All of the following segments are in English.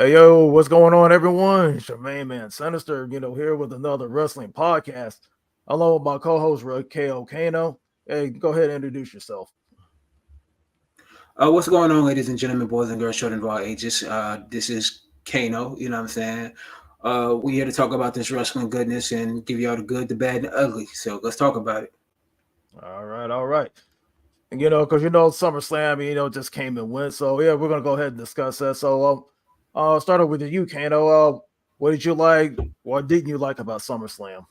Hey yo, what's going on, everyone? It's your main man Sinister, here with another wrestling podcast. Along with my co-host KO Kano. Hey, go ahead and introduce yourself. What's going on, ladies and gentlemen, boys and girls, short and raw ages? This is Kano, you know what I'm saying? We're here to talk about this wrestling goodness and give y'all the good, the bad, and the ugly. So let's talk about it. All right, all right. And because Summerslam, just came and went. So yeah, we're gonna go ahead and discuss that. So started with you, Kano. What did you like? What didn't you like about SummerSlam?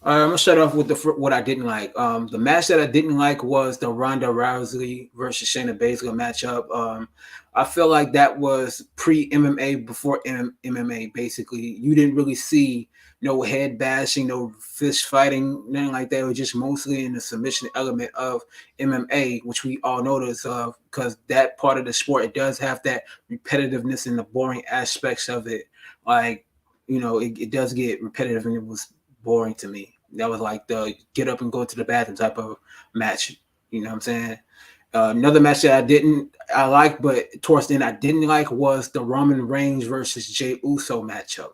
I'm gonna start off with what I didn't like. The match that I didn't like was the Ronda Rousey versus Shayna Baszler matchup. I feel like that was pre MMA, before MMA. Basically, you didn't really see no head bashing, no fist fighting, nothing like that. It was just mostly in the submission element of MMA, which we all notice of, because that part of the sport, it does have that repetitiveness and the boring aspects of it. Like, it does get repetitive, and it was boring to me. That was like the get up and go to the bathroom type of match. You know what I'm saying? Another match that I liked, but towards the end I didn't like, was the Roman Reigns versus Jey Uso matchup.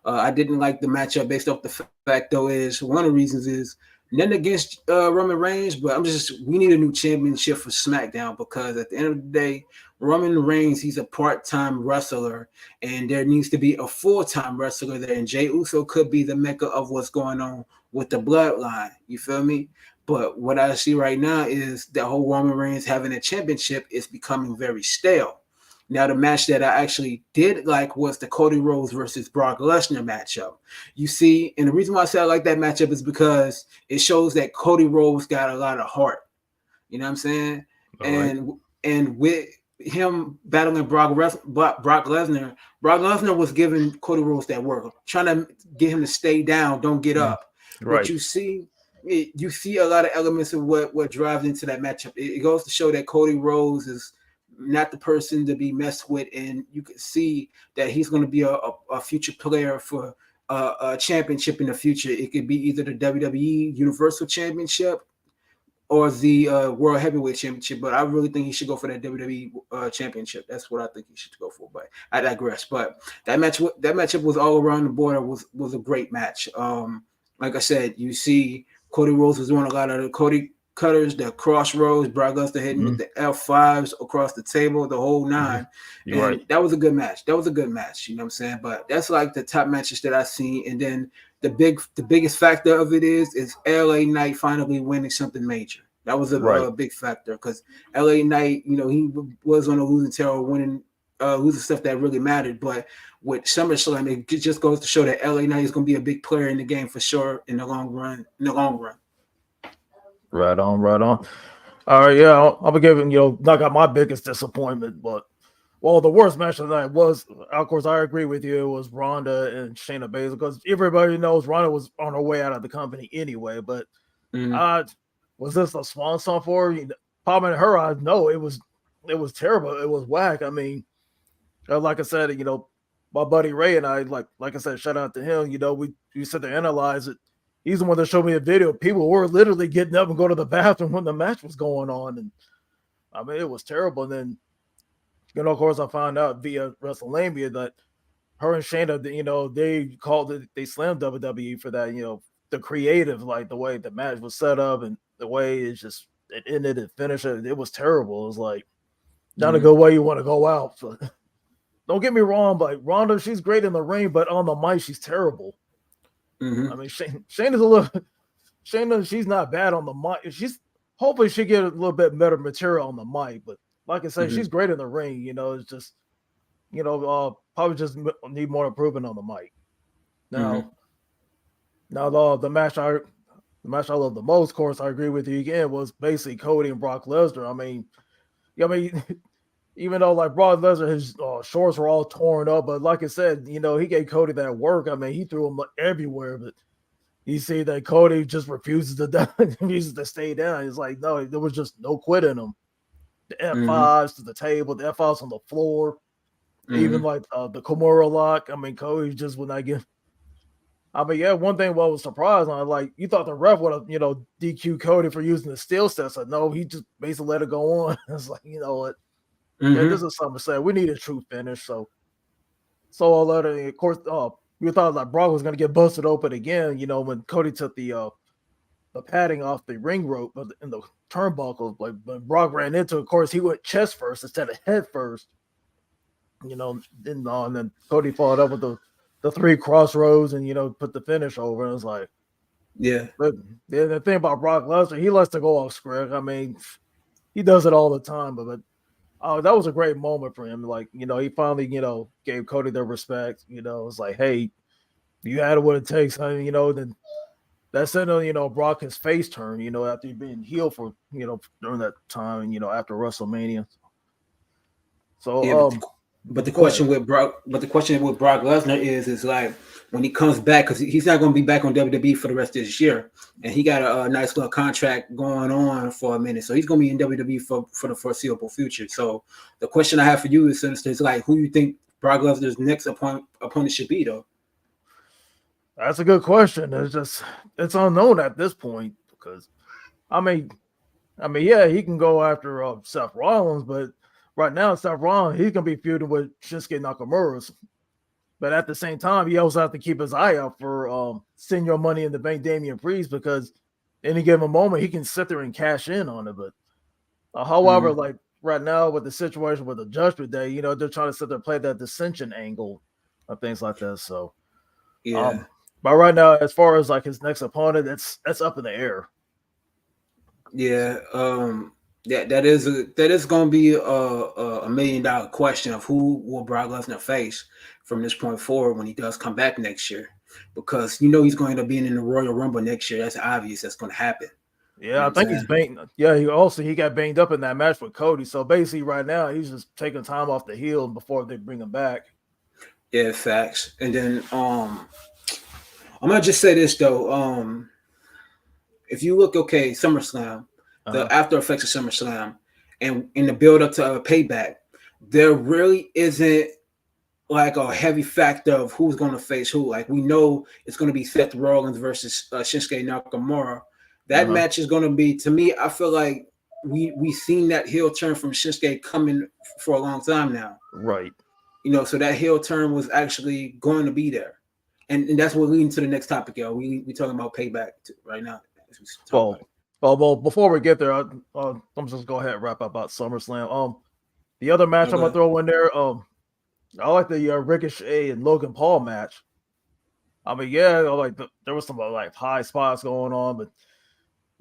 I didn't like the matchup based off the fact, though, is one of the reasons is nothing against Roman Reigns, but we need a new championship for SmackDown, because at the end of the day, Roman Reigns, he's a part-time wrestler, and there needs to be a full-time wrestler there. And Jey Uso could be the mecca of what's going on with the bloodline. You feel me? But what I see right now is the whole Roman Reigns having a championship is becoming very stale. Now, the match that I actually did like was the Cody Rhodes versus Brock Lesnar matchup. You see, and the reason why I say I like that matchup is because it shows that Cody Rhodes got a lot of heart. You know what I'm saying? All right. And with him battling Brock Lesnar, Brock Lesnar was giving Cody Rhodes that work, trying to get him to stay down, don't get Mm, up. But right. you see a lot of elements of what drives into that matchup. It goes to show that Cody Rhodes is not the person to be messed with, and you can see that he's going to be a future player for a championship in the future. It could be either the WWE Universal Championship or the World Heavyweight Championship, but I really think he should go for that WWE Championship. That's what I think he should go for. But I digress. But that matchup was all around the board. Was a great match. Like I said, you see Cody Rhodes was doing a lot of the Cody cutters, the crossroads, Brock Lesnar hitting with Mm, the F5s across the table, the whole yeah, nine. you're And right. that was a good match. That was a good match. You know what I'm saying? But that's like the top matches that I've seen. And then the biggest factor of it is LA Knight finally winning something major. That was Right. a big factor, because LA Knight, he was on a losing tail, winning losing stuff that really mattered. But with SummerSlam, it just goes to show that LA Knight is going to be a big player in the game for sure in the long run. In the long run. Right on, right on. All right, yeah, I'll be giving not got my biggest disappointment, but well, the worst match of the night was, of course, I agree with you. It was Ronda and Shayna Baszler, because everybody knows Ronda was on her way out of the company anyway. But Mm-hmm. uh, was this a swan song for her? Probably in her eyes, no. It was terrible. It was whack. I mean, like I said, my buddy Ray and I, like I said, shout out to him. We sit there and analyze it. He's the one that showed me a video. People were literally getting up and go to the bathroom when the match was going on, and I mean, it was terrible. And then, of course, I found out via WrestleMania that her and Shayna, they called it, they slammed WWE for that. The creative, like the way the match was set up and the way it ended and finished. It was terrible. It was like not a Mm-hmm. good way you want to go out. So, don't get me wrong, but Ronda, she's great in the ring, but on the mic, she's terrible. I Mm-hmm. mean, Shayna's a little, Shayna, she's not bad on the mic. She's hopefully she get a little bit better material on the mic, but like I said, Mm-hmm. she's great in the ring. It's just, probably just need more improvement on the mic. Mm-hmm. Now, the match I love the most, of course, I agree with you again, was basically Cody and Brock Lesnar. I mean, even though like Brock Lesnar, his shorts were all torn up, but like I said, he gave Cody that work. I mean, he threw him everywhere, but you see that Cody just refuses to refuses to stay down. It's like no, there was just no quit in him. The Mm-hmm. F5s to the table, the F5s on the floor, even Mm-hmm. like the Kimura lock. I mean, Cody just would not give. I mean, yeah, one thing what I was surprised on, like you thought the ref would have, DQ Cody for using the steel steps. Like, no, he just basically let it go on. It's like, what? Yeah, Mm-hmm. this is something to say. We need a true finish. So So of course, we thought like Brock was gonna get busted open again. When Cody took the padding off the ring rope in the turnbuckles, like when Brock ran into it, of course, he went chest first instead of head first. And then Cody followed up with the three crossroads and put the finish over. And it was like, Yeah. but the thing about Brock Lesnar, he likes to go off script. I mean, he does it all the time, but that was a great moment for him. Like, he finally, gave Cody the respect. It's like, hey, you had what it takes. Then that's when, Brock his face turned, after he been healed for, during that time, after WrestleMania. So, Yeah, but the question with Brock Lesnar is like when he comes back, because he's not going to be back on WWE for the rest of this year, and he got a nice little contract going on for a minute, so he's going to be in WWE for the foreseeable future. So the question I have for you is like, who you think Brock Lesnar's next opponent should be, though? That's a good question. It's unknown at this point because, I mean, yeah, he can go after Seth Rollins, but right now Seth Rollins he's gonna be feuding with Shinsuke Nakamura. But at the same time, he also have to keep his eye out for Senior Money in the Bank Damian Priest because any given moment he can sit there and cash in on it. But however, like right now with the situation with the Judgment Day, they're trying to sit there and play that dissension angle and things like that. So yeah. But right now, as far as like his next opponent, that's up in the air. Yeah, that is going to be a $1 million question of who will Brock Lesnar face from this point forward when he does come back next year, because he's going to be in the Royal Rumble next year. That's obvious. That's going to happen. Yeah, I think he's banged. Yeah, he got banged up in that match with Cody. So basically, right now he's just taking time off the heel before they bring him back. Yeah, facts. And then I'm gonna just say this though. If you look, SummerSlam, the after effects of SummerSlam, and in the build up to Payback, there really isn't like a heavy factor of who's going to face who. Like we know it's going to be Seth Rollins versus Shinsuke Nakamura. That match is going to be, to me, I feel like we seen that heel turn from Shinsuke coming for a long time now. Right. So that heel turn was actually going to be there. And that's what leading to the next topic, yo. We talking about Payback right now. Well, before we get there, I'm just go ahead and wrap up about SummerSlam. The other match I'm gonna throw in there, I like the Ricochet and Logan Paul match. I mean, yeah, like there was some like high spots going on, but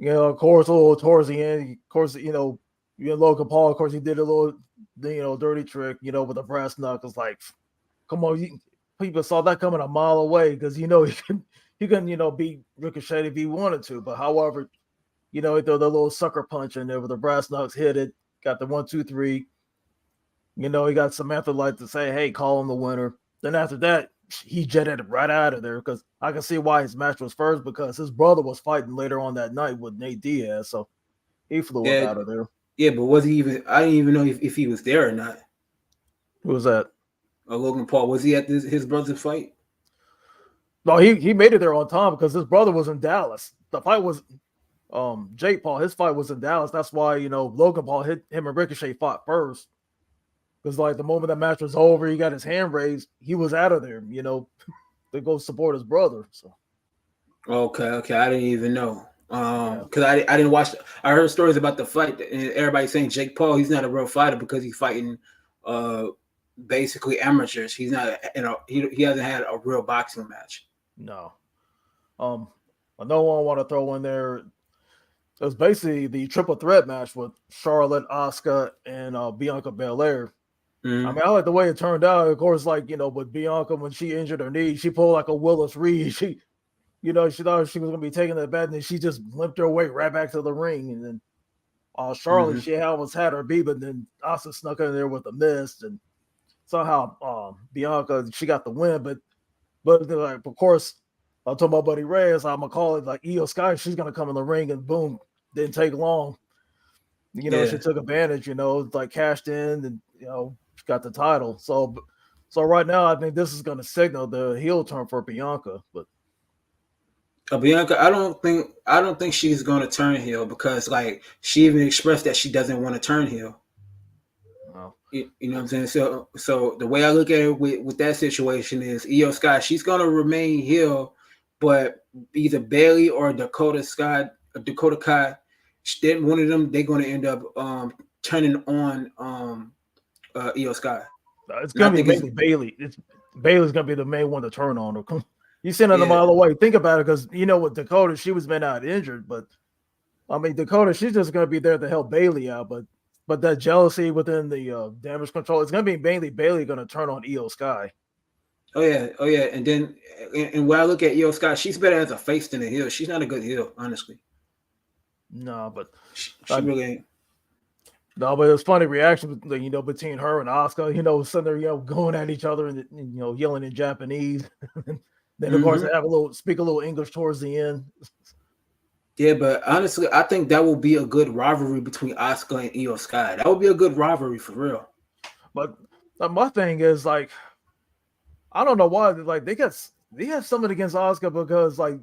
of course, a little towards the end, of course, Logan Paul, of course, he did a little, dirty trick, with the brass knuckles. Like, come on, people saw that coming a mile away because he couldn't beat Ricochet if he wanted to. But however, he threw the little sucker punch in there with the brass knucks, hit it, got the 1, 2, 3. He got Samantha like to say, hey, call him the winner. Then after that, he jetted right out of there because I can see why his match was first, because his brother was fighting later on that night with Nate Diaz. So he flew up out of there. Yeah, but was he even? I didn't even know if he was there or not. Who was that? Logan Paul. Was he at his brother's fight? No, he made it there on time because his brother was in Dallas. The fight was Jake Paul. His fight was in Dallas. That's why Logan Paul him and Ricochet fought first. Because like the moment that match was over, he got his hand raised. He was out of there, to go support his brother. So. Okay, I didn't even know. Because I didn't watch. I heard stories about the fight, and everybody saying Jake Paul, he's not a real fighter because he's fighting basically amateurs. He's not, he hasn't had a real boxing match. No. Another one I want to throw in there. It was basically the triple threat match with Charlotte, Asuka, and Bianca Belair. Mm-hmm. I mean, I like the way it turned out. Of course, like, with Bianca, when she injured her knee, she pulled like a Willis Reed. She thought she was going to be taking the bet, and then she just limped her way right back to the ring. And then Charlotte, she almost had her beat, but then Asuka snuck in there with a mist, and somehow Bianca, she got the win. But like, of course, I told my buddy Ray, so I'm going to call it like Io Sky. She's going to come in the ring, and boom, didn't take long. She took advantage, like cashed in and, got the title. So right now, I think this is going to signal the heel turn for Bianca. But Bianca, I don't think she's going to turn heel because, like, she even expressed that she doesn't want to turn heel. No. You know what I'm saying? So the way I look at it with that situation is Io Sky, she's gonna remain heel, but either Bailey or Dakota Kai, then one of them they're gonna end up turning on Io Sky. It's And I gonna be think it's mainly Bailey. It's Bailey's gonna be the main one to turn on. Her. You send her a yeah, mile away. Think about it, because you know with Dakota, she was been out injured, but I mean Dakota, she's just gonna be there to help Bailey out. But that jealousy within the damage control, it's gonna be mainly Bailey gonna turn on Io Sky. oh yeah. And then and when I look at Io Sky, she's better as a face than a heel. She's not a good heel, honestly. No, but She really ain't. no, but it's funny reaction, between her and Asuka, sitting there, going at each other and yelling in Japanese. Then of course they have speak a little English towards the end. Yeah, but honestly, I think that will be a good rivalry between Asuka and Io Sky. That would be a good rivalry for real. But my thing is like, I don't know why like they have something against Asuka, because like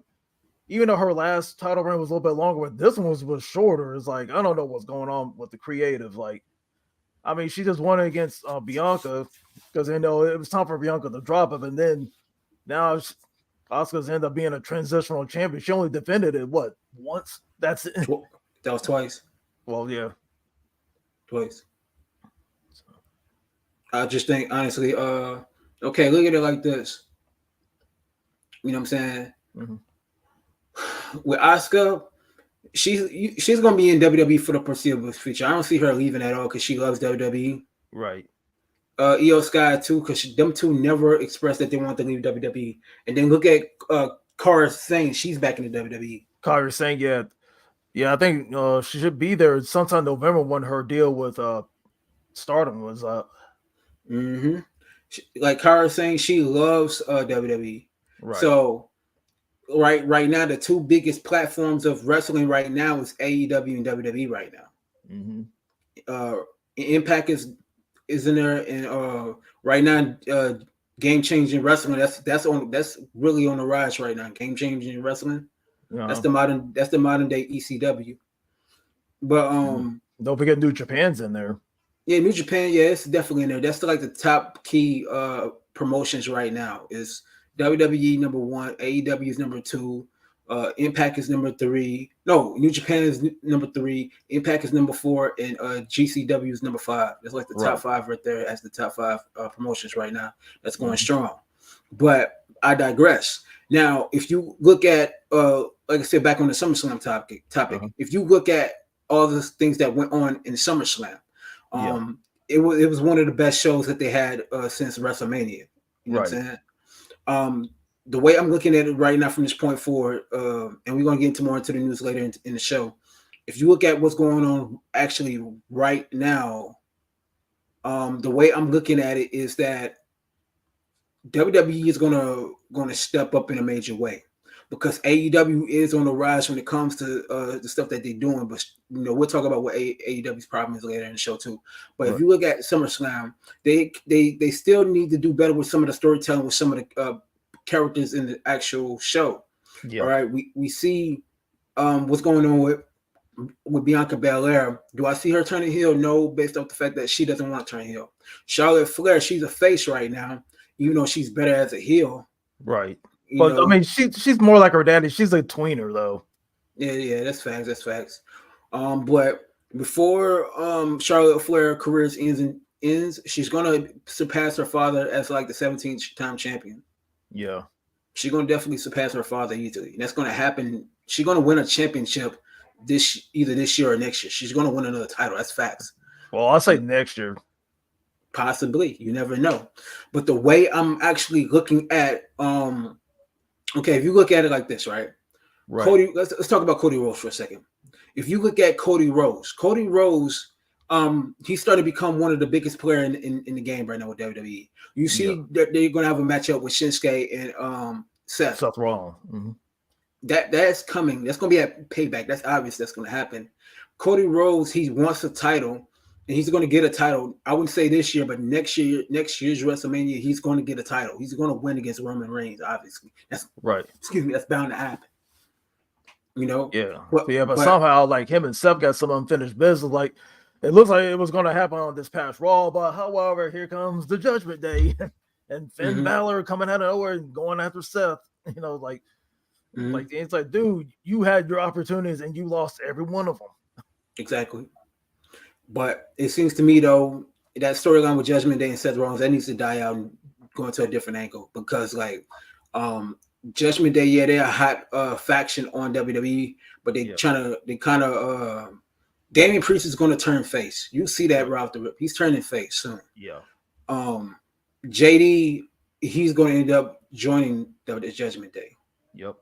even though her last title reign was a little bit longer, but this one was shorter. It's like I don't know what's going on with the creative. Like, I mean, she just won against Bianca because it was time for Bianca to drop it, and then now Asuka's ended up being a transitional champion. She only defended it once. That's it. That was twice. Well, yeah, twice. I just think honestly, okay, look at it like this. You know what I'm saying? Mm-hmm. With Asuka, she's gonna be in WWE for the foreseeable future. I don't see her leaving at all because she loves WWE. Right. Io Sky too, because them two never expressed that they want to leave WWE. And then look at Cara saying she's back in the WWE. Cara saying, yeah, I think she should be there sometime November when her deal with Stardom was up. Mm-hmm. Like Cara saying she loves WWE. Right. So right now, the two biggest platforms of wrestling right now is AEW and WWE right now. Mm-hmm. Impact is in there, and right now, game changing wrestling. That's really on the rise right now. Game changing wrestling. Uh-huh. That's the modern day ECW. But don't forget New Japan's in there. Yeah, New Japan. Yeah, it's definitely in there. That's like the top key promotions right now. Is WWE number 1, AEW is number 2, Impact is number 3. No, New Japan is number 3, Impact is number 4, and GCW is number 5. That's like the top 5 right there as the top 5 promotions right now. That's going strong. But I digress. Now, if you look at, like I said, back on the SummerSlam topic, if you look at all the things that went on in SummerSlam, it was one of the best shows that they had since WrestleMania. You know what I'm saying? The way I'm looking at it right now from this point forward, and we're going to get more into the news later in the show. If you look at what's going on actually right now, the way I'm looking at it is that WWE is gonna step up in a major way, because AEW is on the rise when it comes to the stuff that they're doing. But we'll talk about what AEW's problem is later in the show too. But if you look at SummerSlam, they still need to do better with some of the storytelling with some of the characters in the actual show. All right, we see what's going on with Bianca Belair. Do I see her turning heel? No, based off the fact that she doesn't want to turn heel. Charlotte Flair, she's a face right now, even though she's better as a heel. Right. But I mean, she's more like her daddy. She's a tweener though. Yeah, that's facts. But before Charlotte Flair career ends, she's gonna surpass her father as like the 17th time champion. Yeah. She's gonna definitely surpass her father easily. And that's gonna happen. She's gonna win a championship either this year or next year. She's gonna win another title. That's facts. Well, I'll say next year. Possibly. You never know. But the way I'm actually looking at okay, if you look at it like this, right? Cody, let's talk about Cody Rhodes for a second. If you look at Cody Rhodes, he started to become one of the biggest players in the game right now with WWE. You see that they're going to have a matchup with Shinsuke and Seth Rollins. Mm-hmm. That's coming. That's going to be a payback. That's obvious. That's going to happen. Cody Rhodes, he wants a title, and he's going to get a title. I wouldn't say this year, but next year's WrestleMania, he's going to get a title. He's going to win against Roman Reigns. Obviously, that's right. Excuse me. That's bound to happen. But somehow, like him and Seth got some unfinished business. Like It looks like it was going to happen on this past Raw, but however, here comes the Judgment Day, and Finn Balor coming out of nowhere and going after Seth. You know, like it's like, dude, you had your opportunities and you lost every one of them. Exactly. But it seems to me though that storyline with Judgment Day and Seth Rollins that needs to die out and go into a different angle because Judgment Day, yeah, they're a hot faction on WWE, but they kind of Damian Priest is going to turn face. You see that right off the rip. He's turning face soon. Yeah. JD, he's going to end up joining the Judgment Day. Yep.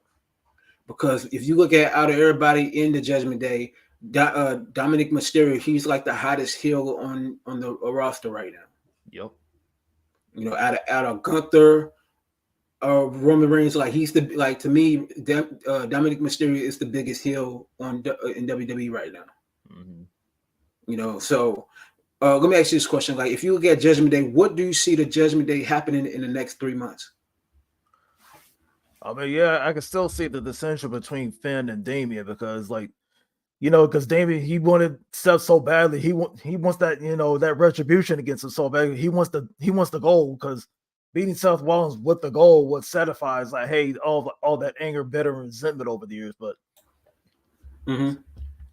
Because if you look at out of everybody in the Judgment Day, Dominic Mysterio, he's like the hottest heel on the roster right now. Yep. You know, out of Gunther, Roman Reigns, like he's to me, Dominic Mysterio is the biggest heel in WWE right now. Mm-hmm. You know, so let me ask you this question: like, if you look at Judgment Day, what do you see the Judgment Day happening in the next 3 months? I mean, yeah, I can still see the dissension between Finn and Damian because, like, you know, because Damian, he wanted Seth so badly. He wants that, you know, that retribution against him so badly. He wants the goal because beating Seth Rollins with the goal what satisfies like, hey, all that anger, bitter resentment over the years. But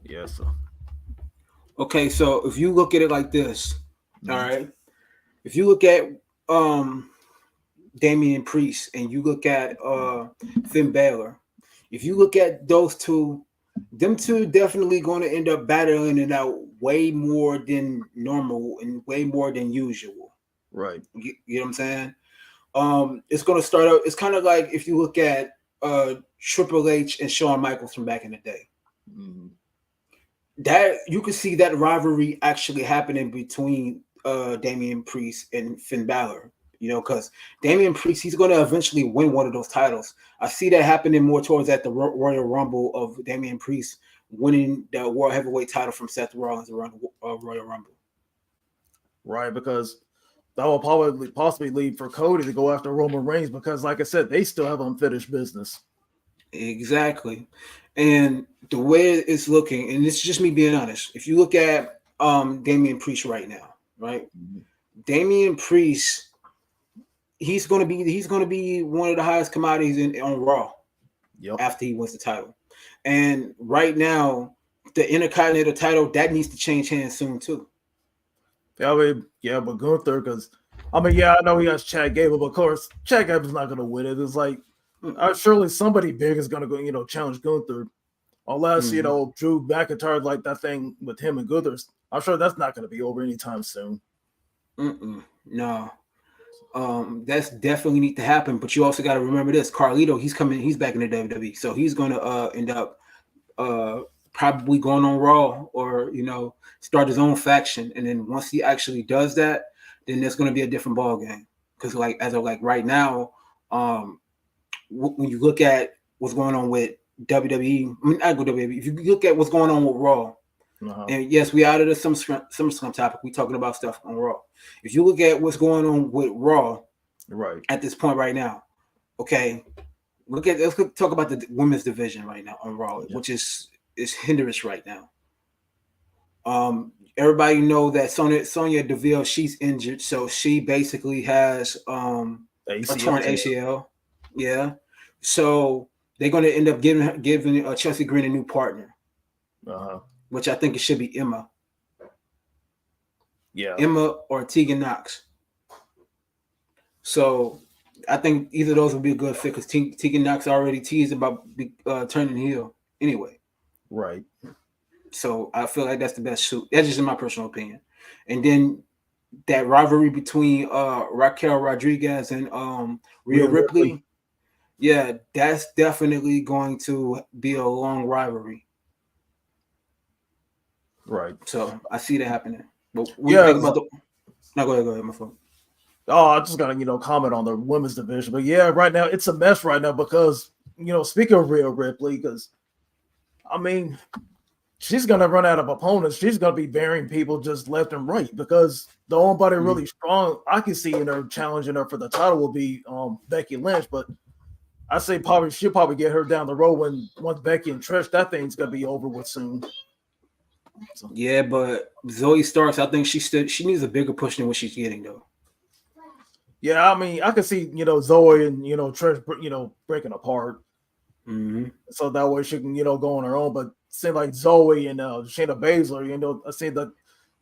yeah, so okay, so if you look at it like this, all right, if you look at Damian Priest and you look at Finn Balor, if you look at those two, them two definitely going to end up battling it out way more than normal and way more than usual. Right. You know what I'm saying? It's going to start out. It's kind of like if you look at Triple H and Shawn Michaels from back in the day. Mm-hmm. That you could see that rivalry actually happening between Damian Priest and Finn Balor. You know, because Damian Priest, he's going to eventually win one of those titles. I see that happening more towards at the Royal Rumble of Damian Priest winning the World Heavyweight title from Seth Rollins around the Royal Rumble. Right, because that will possibly lead for Cody to go after Roman Reigns because, like I said, they still have unfinished business. Exactly. And the way it's looking, and it's just me being honest, if you look at Damian Priest right now, right? Mm-hmm. Damian Priest, he's going to be one of the highest commodities on Raw. Yep. After he wins the title. And right now, the Intercontinental title, that needs to change hands soon too. Yeah, but Gunther, because I know he has Chad Gable, but of course Chad Gable's not going to win it. It's like surely somebody big is going to go, you know, challenge Gunther, unless you know Drew McIntyre like that thing with him and Gunther. I'm sure that's not going to be over anytime soon. No. That's definitely need to happen, but you also got to remember this: Carlito, he's back in the WWE, so he's going to end up probably going on Raw or you know start his own faction, and then once he actually does that, then there's going to be a different ball game. Because like as of like right now, when you look at what's going on with WWE, I mean not WWE, if you look at what's going on with Raw. And yes, we out of the SummerSlam topic. We talking about stuff on Raw. If you look at what's going on with Raw, right at this point right now, okay, let's talk about the women's division right now on Raw, which is hindrance right now. Everybody know that Sonya Deville, she's injured, so she basically has a torn ACL. Yeah, so they're going to end up giving Chelsea Green a new partner. Which I think it should be Emma. Yeah. Emma or Tegan Knox. So I think either of those would be a good fit because Tegan Knox already teased about turning heel anyway. Right. So I feel like that's the best suit. That's just in my personal opinion. And then that rivalry between Raquel Rodriguez and Rhea Ripley. Yeah, that's definitely going to be a long rivalry. Right. So I see that happening. But what do you think about No, go ahead, my phone. Oh, I just gotta, you know, comment on the women's division. But yeah, right now it's a mess right now because, you know, speaking of Rhea Ripley, because I mean, she's gonna run out of opponents. She's gonna be burying people just left and right because the only body really strong I can see in her challenging her for the title will be Becky Lynch, but I say she'll probably get her down the road once Becky and Trish, that thing's gonna be over with soon. So, Yeah, but Zoe Starks, I think she needs a bigger push than what she's getting though. yeah, I mean, I could see Zoe and Trish breaking apart, Mm-hmm. so that way she can go on her own. But seems like Zoe and Shayna Baszler, I see that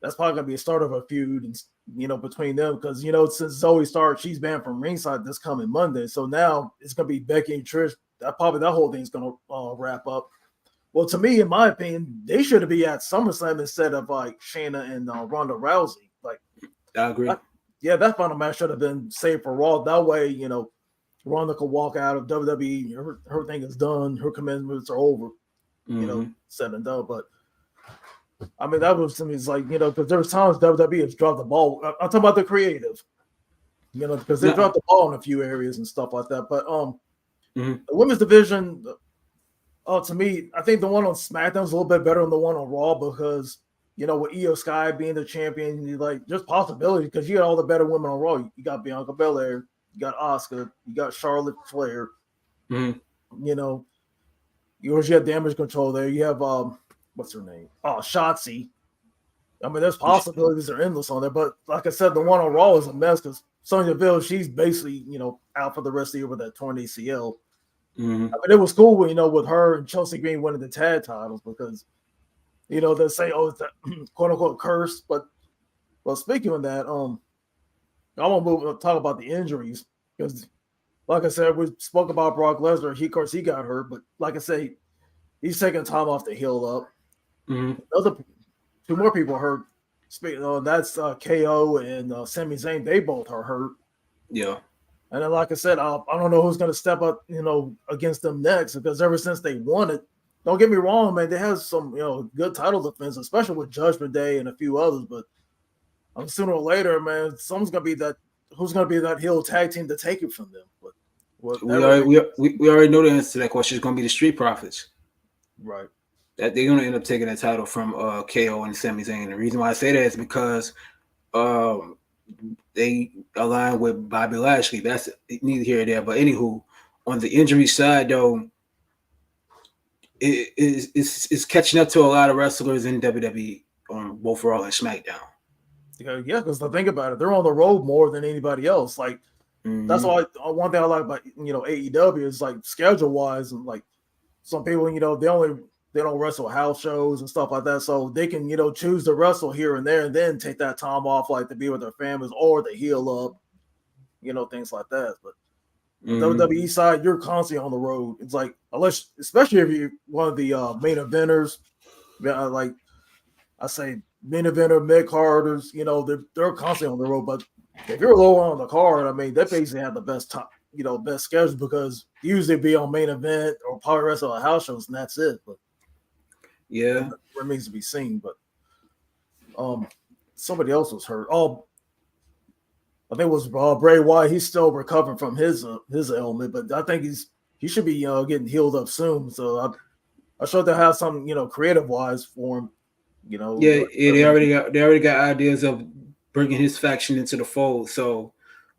that's probably gonna be a start of a feud, and between them because since Zoe Stark, she's banned from ringside this coming Monday, so now it's gonna be Becky and Trish. That whole thing's gonna wrap up. Well, to me, in my opinion, they should be at SummerSlam instead of like Shayna and Ronda Rousey. Like, I agree. yeah, that final match should have been saved for Raw. That way, Ronda could walk out of WWE. Her thing is done. Her commitments are over. Mm-hmm. Said and done. But I mean, that was to me. It's like because there's times WWE has dropped the ball. I'm talking about the creative. Because they dropped the ball in a few areas and stuff like that. But Mm-hmm. the women's division. To me, I think the one on SmackDown is a little bit better than the one on Raw because with Io Sky being the champion, you like just possibility because you got all the better women on Raw. You got Bianca Belair, you got Asuka, you got Charlotte Flair. Mm-hmm. You have Damage Control there. You have what's her name? Oh, Shotzi. I mean, there's possibilities are endless on there, but like I said, the one on Raw is a mess because Sonya Deville, she's basically out for the rest of the year with that torn ACL. Mm-hmm. I mean, it was cool, with her and Chelsea Green winning the tag titles because, they say, oh, it's a quote unquote curse. But, well, speaking of that, I want to talk about the injuries because, like I said, we spoke about Brock Lesnar. Of course, he got hurt, but like I say, he's taking time off to heal up. Mm-hmm. Other two more people hurt. Speaking of that's KO and Sami Zayn. They both are hurt. Yeah. And then, like I said, I don't know who's going to step up, against them next because ever since they won it, don't get me wrong, man, they have some, good title defense, especially with Judgment Day and a few others. But sooner or later, man, someone's going to be that. Who's going to be that heel tag team to take it from them? But we already know the answer to that question. It's going to be the Street Profits. Right. That they're going to end up taking that title from KO and Sami Zayn. And the reason why I say that is because they align with Bobby Lashley. That's neither here or there. But anywho, on the injury side, though, it's catching up to a lot of wrestlers in WWE on both Raw and SmackDown. Yeah, because think about it, they're on the road more than anybody else. Like that's why one thing I like about AEW is like schedule wise, and like some people they don't wrestle house shows and stuff like that, so they can choose to wrestle here and there, and then take that time off like to be with their families or to heal up, things like that. But WWE side, you're constantly on the road. It's like especially if you're one of the main eventers, like I say main eventer, mid carders, they're constantly on the road. But if you're lower on the card, I mean, they basically have the best top, best schedule because usually be on main event or probably wrestle at house shows, and that's it. But yeah, it remains to be seen. But somebody else was hurt. Oh, I think it was Bray Wyatt. He's still recovering from his ailment, but I think he should be getting healed up soon. So I sure to have some creative wise for him. Yeah, they already got ideas of bringing his faction into the fold. So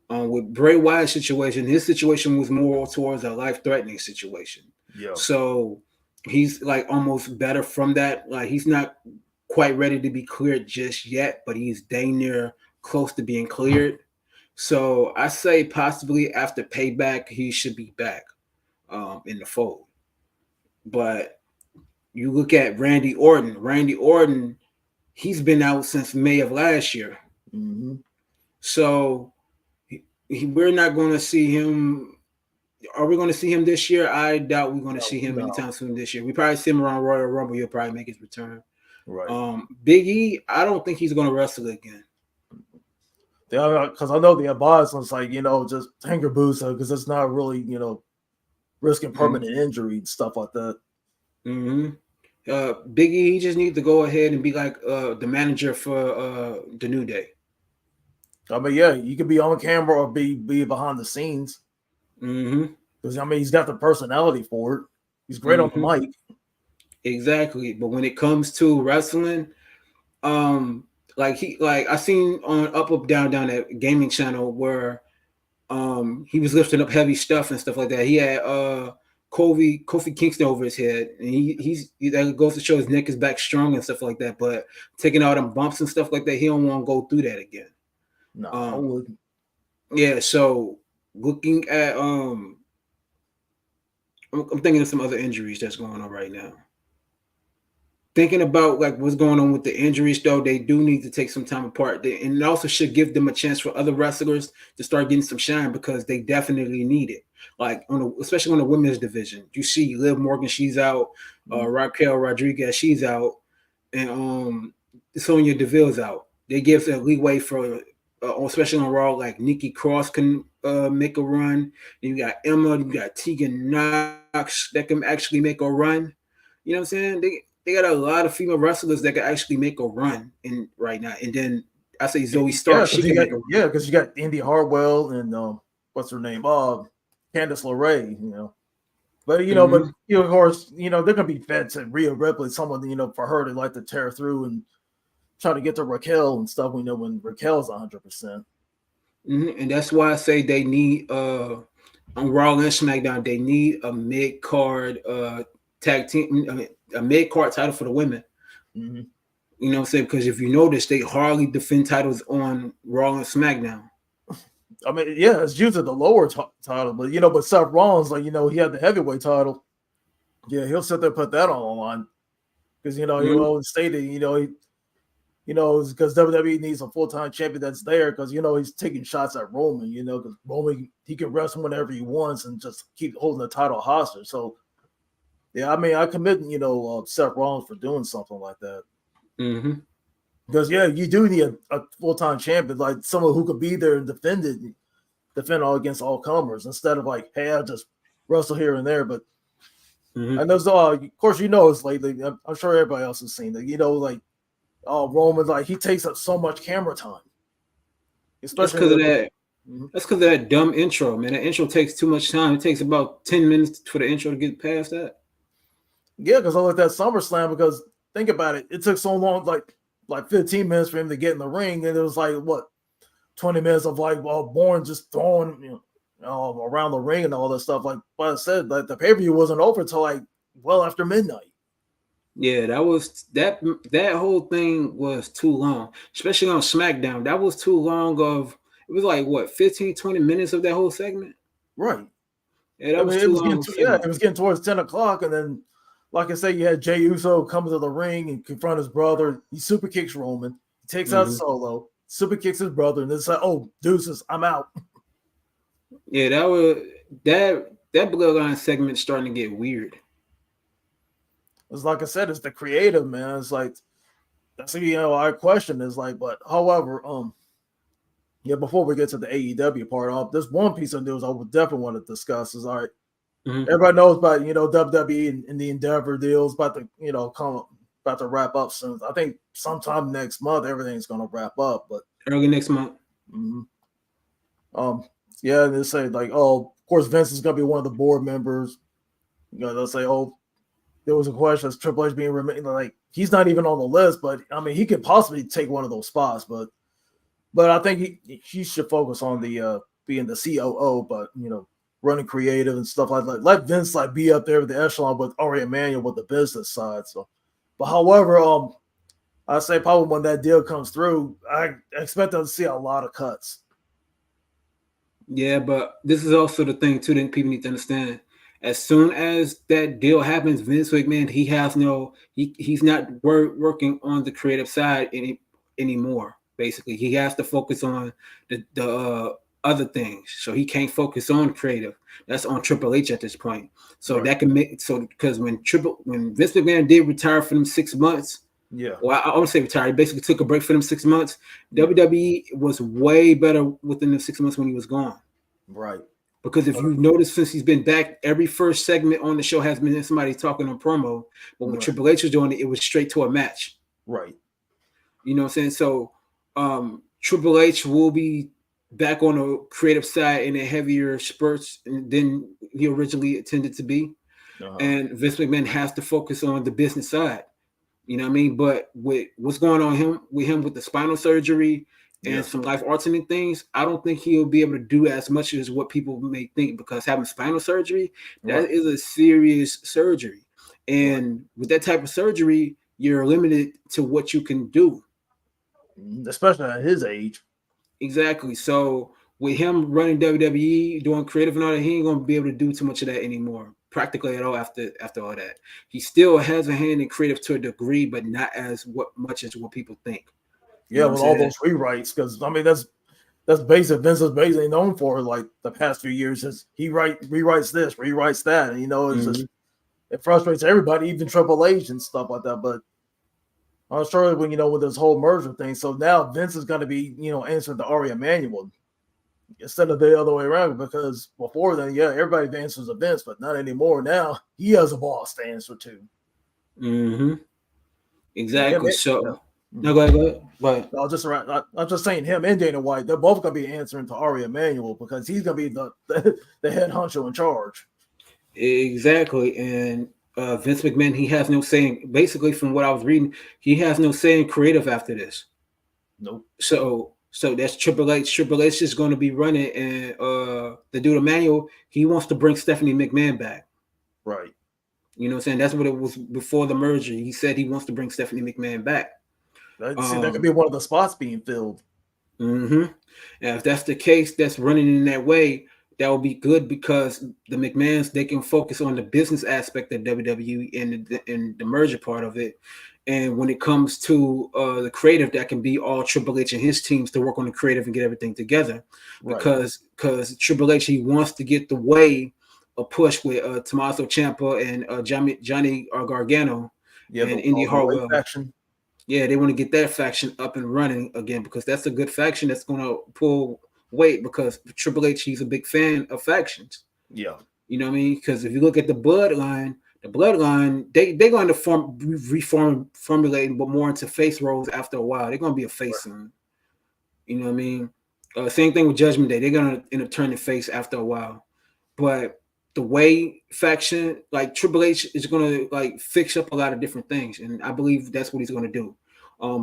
with Bray Wyatt's situation, his situation was more towards a life-threatening situation. Yeah. So he's like almost better from that. Like he's not quite ready to be cleared just yet, but he's dang near close to being cleared. So I say possibly after Payback, he should be back in the fold. But you look at Randy Orton. Randy Orton, he's been out since May of last year. Mm-hmm. So we're not going to see him. Are we going to see him this year? I doubt we're going to see him anytime soon this year. We probably see him around Royal Rumble. He'll probably make his return. Right. Big E, I don't think he's going to wrestle again. Because I know the advice was like, just hanger boots because it's not really, risking permanent injury and stuff like that. Mm-hmm. Big E, he just needs to go ahead and be like the manager for the New Day. I mean, yeah, you could be on camera or be behind the scenes. Mm-hmm. Because I mean, he's got the personality for it. He's great on the mic. Exactly, but when it comes to wrestling, like I seen on Up Down that gaming channel where he was lifting up heavy stuff and stuff like that. He had Kofi Kingston over his head, and that goes to show his neck is back strong and stuff like that. But taking all them bumps and stuff like that, he don't want to go through that again. No, I wouldn't. Yeah, so looking at I'm thinking of some other injuries that's going on right now. Thinking about like what's going on with the injuries, though, they do need to take some time apart, and it also should give them a chance for other wrestlers to start getting some shine because they definitely need it. Like especially on the women's division, you see Liv Morgan, she's out, Raquel Rodriguez, she's out, and Sonya Deville's out. They give a leeway for, especially on Raw, like Nikki Cross can make a run. Then you got Emma, you got Tegan Knox that can actually make a run. You know what I'm saying? They got a lot of female wrestlers that can actually make a run in right now. And then I say Zoe Stark, she can make a run. Yeah, because you got Indy Hartwell and what's her name? Candice LeRae, you know. But but of course, they're gonna be fed to Rhea Ripley, someone, for her to like to tear through and try to get to Raquel and stuff, when Raquel's 100%. And that's why I say they need on Raw and SmackDown, they need a mid-card tag team, a mid-card title for the women. Mm-hmm. You know what I'm saying? Because if you notice, they hardly defend titles on Raw and SmackDown. I mean, yeah, it's usually the lower title, but Seth Rollins, he had the heavyweight title. Yeah, he'll sit there and put that on the line because he always stated, because WWE needs a full-time champion that's there because he's taking shots at Roman, because Roman, he can wrestle whenever he wants and just keep holding the title hostage. So, yeah, I mean, I commend Seth Rollins for doing something like that. Mm-hmm. Because you do need a full-time champion, like someone who could be there and defend all against all comers instead of like, hey, I'll just wrestle here and there. But and there's of course it's lately. I'm sure everybody else has seen that. Roman, like he takes up so much camera time. Especially because of that. That's because of that dumb intro, man. That intro takes too much time. It takes about 10 minutes for the intro to get past that. Yeah, because I looked at SummerSlam because think about it. It took so long, like 15 minutes for him to get in the ring, and it was like 20 minutes of Bourne just throwing around the ring and all that stuff. Like I said, like the pay-per-view wasn't over until well after midnight. Yeah, that whole thing was too long, especially on SmackDown. That was too long it was 15, 20 minutes of that whole segment. Right. Yeah, that was too long. It was getting towards 10 o'clock, and then like I said, you had Jey Uso come to the ring and confront his brother. He super kicks Roman. He takes out Solo, super kicks his brother, and then it's like, oh, deuces, I'm out. Yeah, that Bloodline segment starting to get weird. It's like I said, it's the creative, man. It's like that's our question is like, but however, before we get to the AEW part, there's one piece of news I would definitely want to discuss. Is all right. Everybody knows about WWE and the Endeavor deals about to about to wrap up soon. I think sometime next month everything's going to wrap up, but early next month. Yeah, they say of course Vince is going to be one of the board members. They'll say, there was a question as Triple H being remained he's not even on the list, but I mean he could possibly take one of those spots, but I think he should focus on the being the COO, but running creative and stuff like that. Let Vince be up there with the echelon with Ari Emanuel with the business side. So, but however, I say probably when that deal comes through, I expect them to see a lot of cuts. Yeah, but this is also the thing too that people need to understand. As soon as that deal happens, Vince McMahon, he's not working on the creative side anymore. Basically, he has to focus on the other things, so he can't focus on creative. That's on Triple H at this point. So that can make because when Vince McMahon did retire for them 6 months, well, I won't say retire. He basically took a break for them 6 months. WWE was way better within the 6 months when he was gone. Right. Because if you notice, since he's been back, every first segment on the show has been somebody talking on promo. But when Triple H was doing it, it was straight to a match. Right. You know what I'm saying? So Triple H will be back on the creative side in a heavier spurts than he originally intended to be. And Vince McMahon has to focus on the business side. You know what I mean? But with what's going on with him with the spinal surgery and some life altering things, I don't think he'll be able to do as much as what people may think, because having spinal surgery, that is a serious surgery. And with that type of surgery, you're limited to what you can do. Especially at his age. Exactly. So with him running WWE, doing creative and all that, he ain't gonna be able to do too much of that anymore, practically at all. After all that, he still has a hand in creative to a degree, but not as much as what people think. Yeah, with all those rewrites, because I mean that's basic. Vince is basically known for like the past few years. Is he rewrites this, rewrites that, and it's just it frustrates everybody, even Triple H and stuff like that. But I was sure when with this whole merger thing. So now Vince is going to be answering to Ari Emanuel instead of the other way around, because before then, everybody answers to Vince, but not anymore. Now he has a boss to answer to. Exactly. So no, go ahead. I'm just saying him and Dana White, they're both going to be answering to Ari Emanuel, because he's going to be the head honcho in charge. Exactly. And Vince McMahon, he has no saying. Basically, from what I was reading, he has no saying creative after this. Nope. So that's Triple H. Triple H is going to be running, and the dude Emmanuel, he wants to bring Stephanie McMahon back. Right. You know what I'm saying? That's what it was before the merger. He said he wants to bring Stephanie McMahon back. See, that could be one of the spots being filled. And if that's the case, that's running in that way, that will be good, because the McMahons, they can focus on the business aspect of WWE and the merger part of it. And when it comes to the creative, that can be all Triple H and his teams to work on the creative and get everything together. Because Triple H, he wants to get the way a push with Tommaso Ciampa and Johnny Gargano and Indy Hartwell. Yeah, they want to get that faction up and running again, because that's a good faction that's going to pull weight, because Triple H, he's a big fan of factions. Yeah. You know what I mean? Because if you look at the bloodline, they're going to reformulating, but more into face roles after a while. They're going to be a face soon. You know what I mean? Same thing with Judgment Day. They're going to end up turning face after a while. But the way faction, like Triple H is going to like fix up a lot of different things. And I believe that's what he's going to do.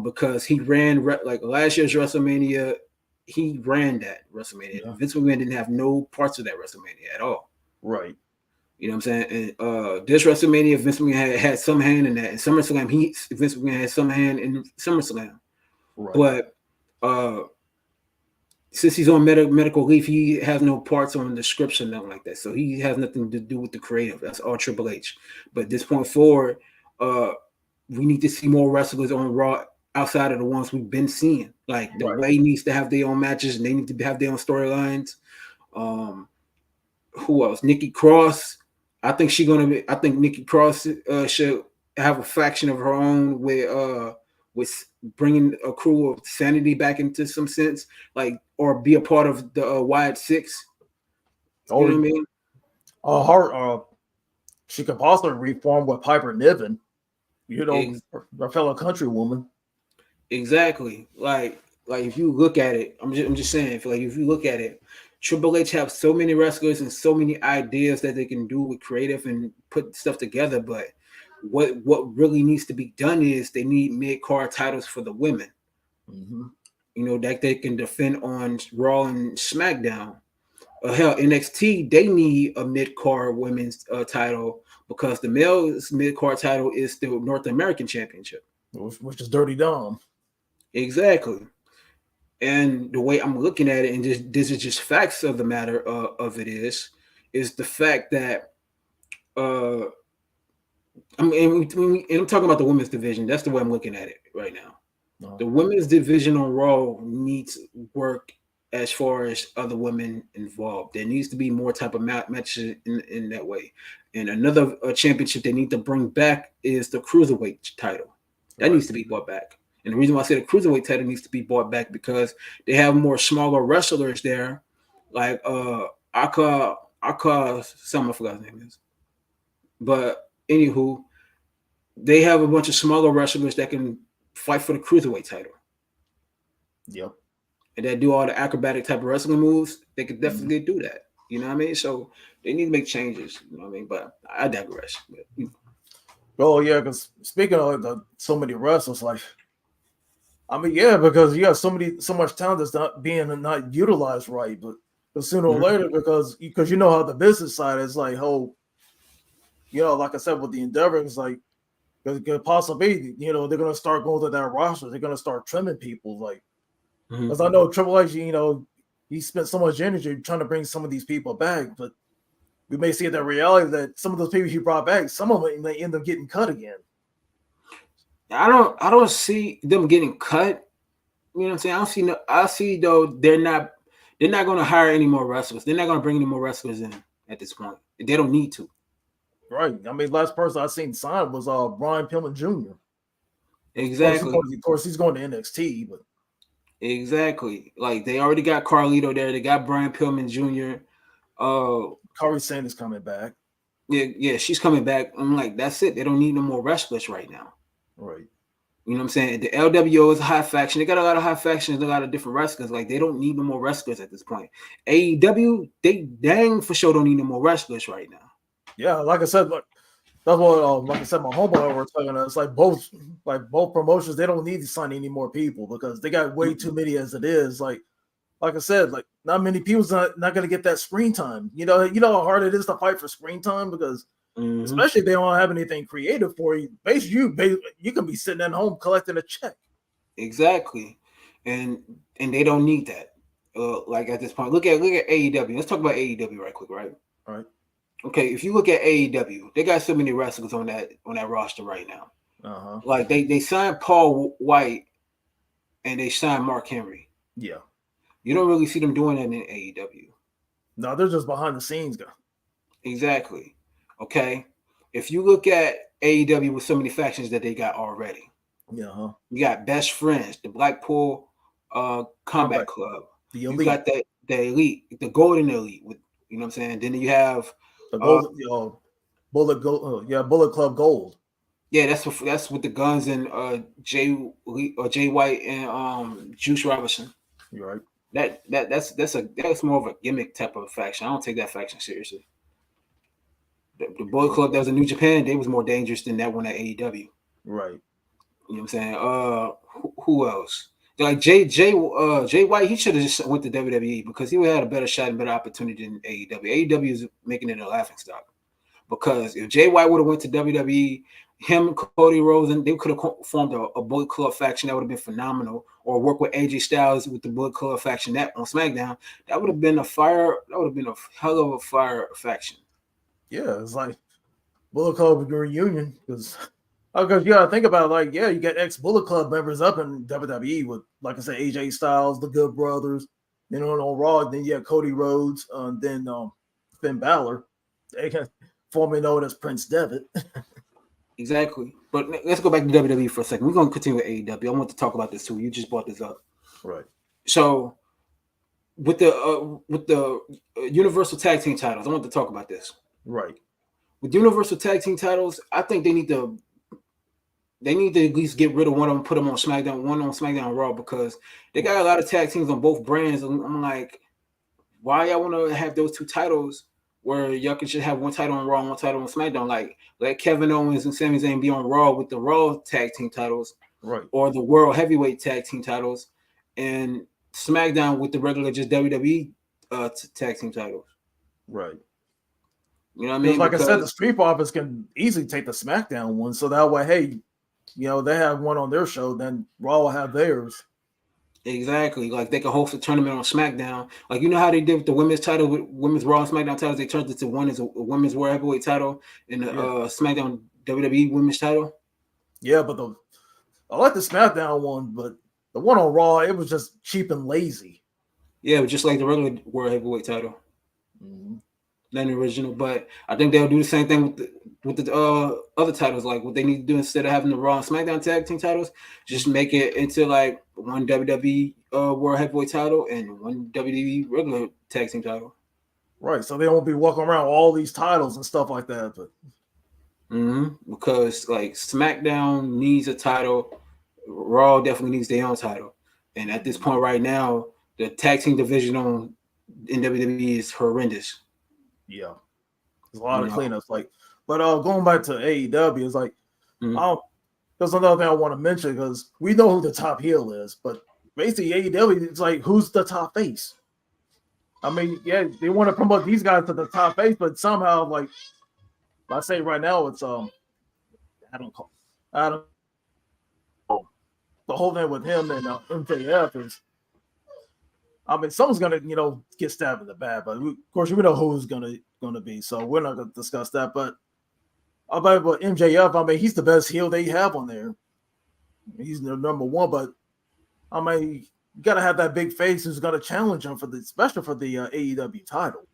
Because he ran like last year's WrestleMania, he ran that WrestleMania. Yeah. Vince McMahon didn't have no parts of that WrestleMania at all. Right. You know what I'm saying? And this WrestleMania, Vince McMahon had some hand in that. And SummerSlam, Vince McMahon had some hand in SummerSlam. Right. But since he's on medical leave, he has no parts on the description, nothing like that. So he has nothing to do with the creative. That's all Triple H. But at this point forward, we need to see more wrestlers on Raw outside of the ones we've been seeing. Like the Way needs to have their own matches, and they need to have their own storylines. Who else? Nikki Cross. I think Nikki Cross should have a faction of her own with bringing a crew of Sanity back into some sense, like, or be a part of the Wyatt Six. You know what I mean? She could possibly reform with Piper Niven, her fellow countrywoman. Exactly. Like if you look at it, I'm just saying, if you look at it, Triple H have so many wrestlers and so many ideas that they can do with creative and put stuff together, but what really needs to be done is they need mid-card titles for the women. That they can defend on Raw and SmackDown. Hell, NXT, they need a mid-card women's title, because the male's mid-card title is the North American Championship, which is Dirty Dom. Exactly. And the way I'm looking at it, and this is just facts of the matter of it is the fact that I'm talking about the women's division. That's the way I'm looking at it right now. No. The women's division on Raw needs work as far as other women involved. There needs to be more type of matches in that way. And another championship they need to bring back is the Cruiserweight title. That needs to be brought back. And the reason why I say the Cruiserweight title needs to be brought back, because they have more smaller wrestlers there. Like Aka something, I forgot his name is. But anywho, they have a bunch of smaller wrestlers that can fight for the Cruiserweight title. Yep. And that do all the acrobatic type of wrestling moves. They could definitely do that. You know what I mean? So they need to make changes. You know what I mean? But I digress. Oh yeah, because speaking of so many wrestlers, like I mean, yeah, because you have so much talent that's not utilized right, but sooner or later, because you know how the business side is like, like I said with the Endeavor, it's like it could possibly, they're gonna start going to that roster, they're gonna start trimming people, like, because I know Triple H, he spent so much energy trying to bring some of these people back, but we may see that reality that some of those people he brought back, some of them may end up getting cut again. I don't see them getting cut. You know what I'm saying? I see though they're not going to hire any more wrestlers. They're not going to bring any more wrestlers in at this point. They don't need to. Right. I mean, last person I seen signed was Brian Pillman Jr. Exactly. Of course, he's going to NXT, but exactly. Like they already got Carlito there. They got Brian Pillman Jr. Corey Sanders coming back. Yeah, she's coming back. I'm like, that's it. They don't need no more wrestlers right now. Right. You know what I'm saying? The LWO is a high faction. They got a lot of high factions, a lot of different wrestlers. Like they don't need no more wrestlers at this point. AEW, they dang for sure don't need no more wrestlers right now. Yeah, like I said, that's what like I said, my homeboy were talking about. It's like both promotions, they don't need to sign any more people because they got way too many as it is. Like I said, like not many people's not going to get that screen time. You know how hard it is to fight for screen time because especially if they don't have anything creative for you. Basically, you can be sitting at home collecting a check. Exactly, and they don't need that. Like at this point, look at AEW. Let's talk about AEW right quick, right? All right. Okay, if you look at AEW, they got so many wrestlers on that roster right now. Like they signed Paul White and they signed Mark Henry. Yeah. You don't really see them doing that in AEW. No, they're just behind the scenes guy. Exactly. Okay. If you look at AEW with so many factions that they got already. Yeah. You got Best Friends, the Blackpool Combat Club. The Elite. You got the Elite, the Golden Elite. With you know what I'm saying. Then you have the Gold, Bullet Club Gold. Yeah, that's with the Guns and Jay White and Juice Robinson. You're right. That's more of a gimmick type of faction. I don't take that faction seriously. The Bullet Club that was in New Japan, they was more dangerous than that one at AEW. Right. You know what I'm saying? Who else? Like Jay White, he should have just went to WWE because he would have had a better shot and better opportunity than AEW. AEW is making it a laughing stock. Because if Jay White would have went to WWE, him, Cody Rhodes, and they could have formed a Bullet Club faction that would have been phenomenal, or work with AJ Styles with the Bullet Club faction that on SmackDown. That would have been a hell of a fire faction. Yeah, it's like Bullet Club reunion because you gotta think about it, like, yeah, you got ex Bullet Club members up in WWE with, like I said, AJ Styles, the Good Brothers, on Raw, then you have Cody Rhodes, then Finn Balor, formerly known as Prince Devitt. Exactly. But let's go back to WWE for a second. We're gonna continue with AEW. I want to talk about this too. You just brought this up. Right. So with the Universal Tag Team titles, I want to talk about this. Right. With Universal Tag Team titles, I think they need to at least get rid of one of them, put them on SmackDown, one on SmackDown and Raw, because they got a lot of tag teams on both brands. And I'm like, why y'all want to have those two titles where y'all can just have one title on Raw and one title on SmackDown? Like, let Kevin Owens and Sami Zayn be on Raw with the Raw tag team titles, right, or the World Heavyweight tag team titles, and SmackDown with the regular just WWE tag team titles. Right. You know what I mean? Like I said, the Street Profits can easily take the SmackDown one, so that way, hey, they have one on their show, then Raw will have theirs. Exactly. Like they can host a tournament on SmackDown. Like, you know how they did with the women's title, with women's Raw and SmackDown titles, they turned it to one as a women's World Heavyweight title and the SmackDown WWE women's title. Yeah, but I like the SmackDown one, but the one on Raw, it was just cheap and lazy. Yeah, it was just like the regular World Heavyweight title. Mm-hmm. Than the original, but I think they'll do the same thing with the other titles. Like what they need to do, instead of having the Raw and SmackDown tag team titles, just make it into like one WWE World Heavyweight title and one WWE regular tag team title. Right, so they won't be walking around with all these titles and stuff like that. But because like SmackDown needs a title, Raw definitely needs their own title, and at this point right now, the tag team division in WWE is horrendous. Yeah, there's a lot of cleanups. Like, but going back to AEW, it's like, There's another thing I want to mention because we know who the top heel is, but basically AEW, it's like who's the top face? I mean, yeah, they want to promote these guys to the top face, but somehow, like I say right now, it's I don't call, I don't the whole thing with him and MJF is, I mean, someone's gonna get stabbed in the back, but of course we know who's gonna be, so we're not gonna discuss that. But about MJF, I mean, he's the best heel they have on there. He's the number one, but I mean, you gotta have that big face who's gonna challenge him especially for the AEW title.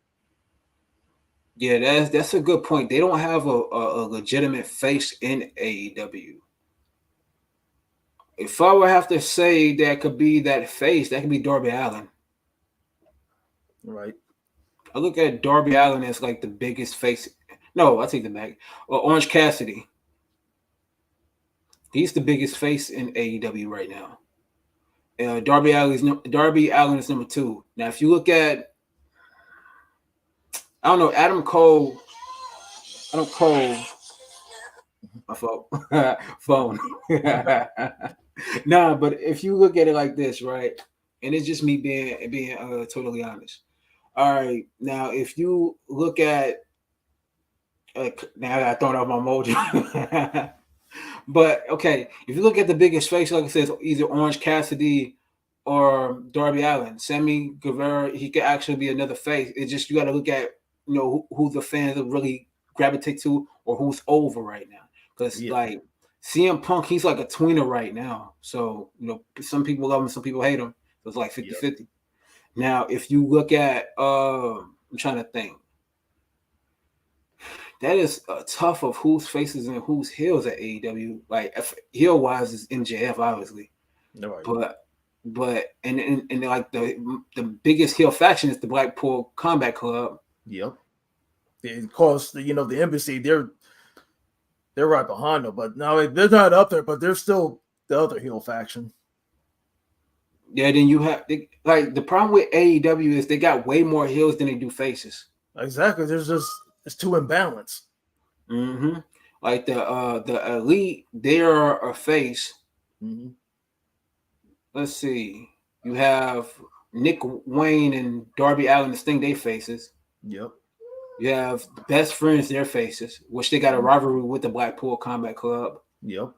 Yeah, that's a good point. They don't have a legitimate face in AEW. If I would have to say that could be that face, that could be Darby Allin. Right. I look at Darby Allin as like the biggest face. No, I take the back. Orange Cassidy. He's the biggest face in AEW right now. Darby Allin is number 2. Now, if you look at, I don't know, Adam Cole. My fault. Phone. Nah, but if you look at it like this, right, and it's just me being totally honest. All right, now if you look at, now I got thrown off my mojo. But okay, if you look at the biggest face, like I said, either Orange Cassidy or Darby Allin, Sammy Guevara, he could actually be another face. It's just you got to look at who the fans really gravitate to or who's over right now. Because like CM Punk, he's like a tweener right now. So some people love him, some people hate him. So it's like 50-50. Now, if you look at, I'm trying to think. That is tough of whose faces and whose heels at AEW. Like heel wise is MJF, obviously. No, but and like the biggest heel faction is the Blackpool Combat Club. Yep. Of course, the embassy, they're right behind them, but now they're not up there, but they're still the other heel faction. Yeah, then you have like the problem with AEW is they got way more heels than they do faces. Exactly. It's too imbalanced. Mm-hmm. Like the Elite, they are a face. Mm-hmm. Let's see. You have Nick Wayne and Darby Allin, the Sting, they faces. Yep. You have the Best Friends, their faces, which they got a rivalry with the Blackpool Combat Club. Yep.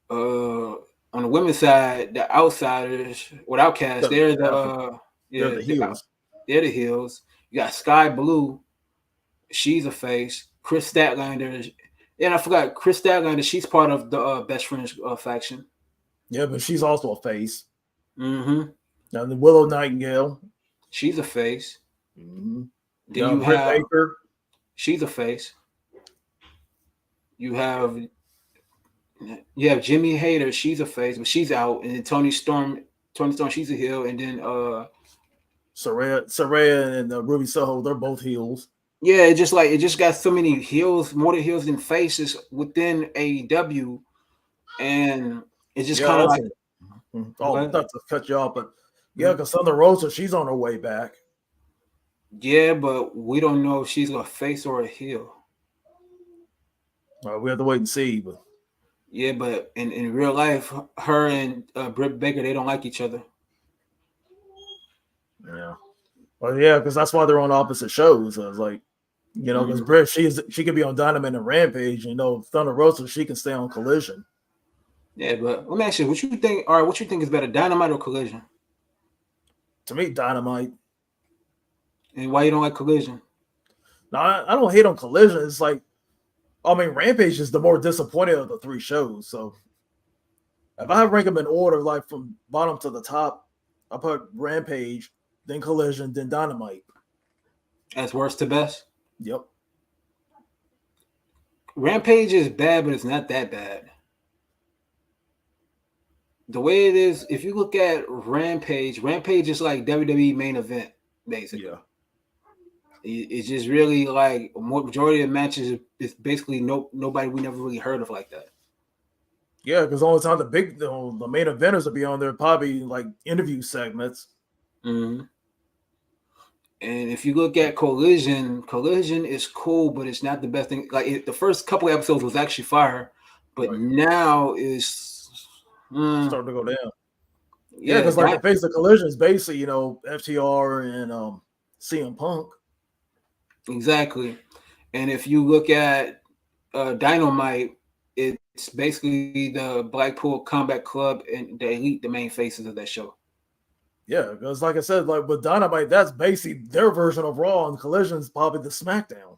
On the women's side, the Outsiders, with Outcast, they're the heels. They're the heels. You got Sky Blue. She's a face. Chris Statlander. And I forgot Chris Statlander. She's part of the Best Friends faction. Yeah, but she's also a face. Mm-hmm. Now the Willow Nightingale. She's a face. Mm-hmm. Then you have Baker. She's a face. You have Jimmy Hayter. She's a face, but she's out. And then Tony Storm, she's a heel. And then Saraya and Ruby Soho, they're both heels. Yeah, it just got so many heels, more than heels than faces within AEW, and it's just kind of like. Not to cut you off, but because Thunder Rosa, she's on her way back. Yeah, but we don't know if she's a face or a heel. We have to wait and see. But yeah, but in real life, her and Britt Baker, they don't like each other. Yeah. Well, yeah, because that's why they're on opposite shows. So it's like, because Britt, she could be on Dynamite and Rampage, Thunder Rosa, she can stay on Collision. Yeah, but let me ask you, what you think? All right, what you think is better, Dynamite or Collision? To me, Dynamite. And why you don't like Collision? No, I don't hate on Collision. It's like, Rampage is the more disappointing of the 3 shows. So if I rank them in order, like from bottom to the top, I put Rampage, then Collision, then Dynamite. That's worst to best? Yep. Rampage is bad, but it's not that bad. The way it is, if you look at Rampage is like WWE main event, basically. Yeah. It's just really like majority of matches is basically nobody we never really heard of like that. Yeah, because all the time the main eventers will be on there, probably like interview segments. Mm-hmm. And if you look at Collision is cool, but it's not the best thing. Like the first couple of episodes was actually fire, But now it's starting to go down. Yeah, yeah, because like the face of Collision is basically, you know, FTR and CM Punk. exactly. And if you look at Dynamite, it's basically the Blackpool Combat Club and the Elite, the main faces of that show. Yeah, because like I said, like with Dynamite, that's basically their version of Raw, and Collision's probably the SmackDown.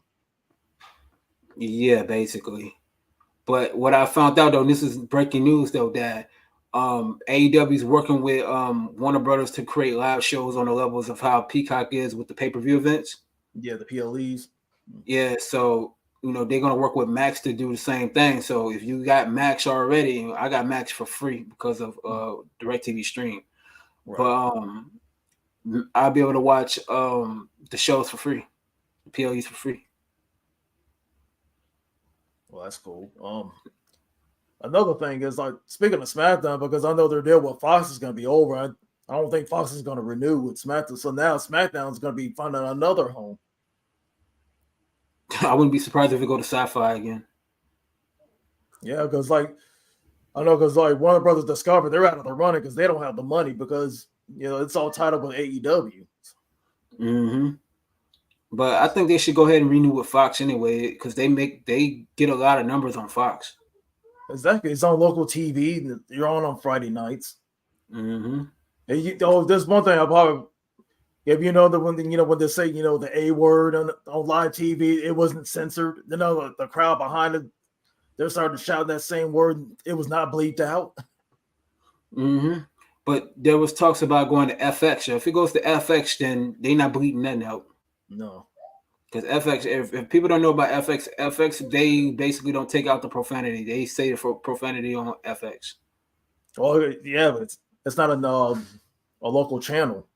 Yeah, basically. But what I found out though, and this is breaking news though, that AEW is working with Warner Brothers to create live shows on the levels of how Peacock is with the pay-per-view events. Yeah, the PLEs. Yeah, so you know they're gonna work with Max to do the same thing. So if you got Max already, I got Max for free because of DirecTV Stream. Right. But I'll be able to watch the shows for free, the PLEs for free. Well, that's cool. Another thing is like speaking of SmackDown, because I know their deal with Fox is going to be over. I don't think Fox is going to renew with SmackDown, so now SmackDown is going to be finding another home. I wouldn't be surprised if we go to Sci-Fi again. Yeah, because like I know, because like Warner Brothers Discovery, they're out of the running because they don't have the money because you know it's all tied up with AEW. Mm-hmm. But I think they should go ahead and renew with Fox anyway because they get a lot of numbers on Fox. Exactly, it's on local TV. You're on Friday nights. Mm-hmm. And there's one thing I probably if you know that when they say the A word on live TV, it wasn't censored. You know the crowd behind it, they're starting to shout that same word. It was not bleeped out. Mm-hmm. But there was talks about going to FX. So if it goes to FX, then they're not bleeding that out. No, because FX. If people don't know about FX, they basically don't take out the profanity. They say the profanity on FX. well, yeah, but it's not a local channel.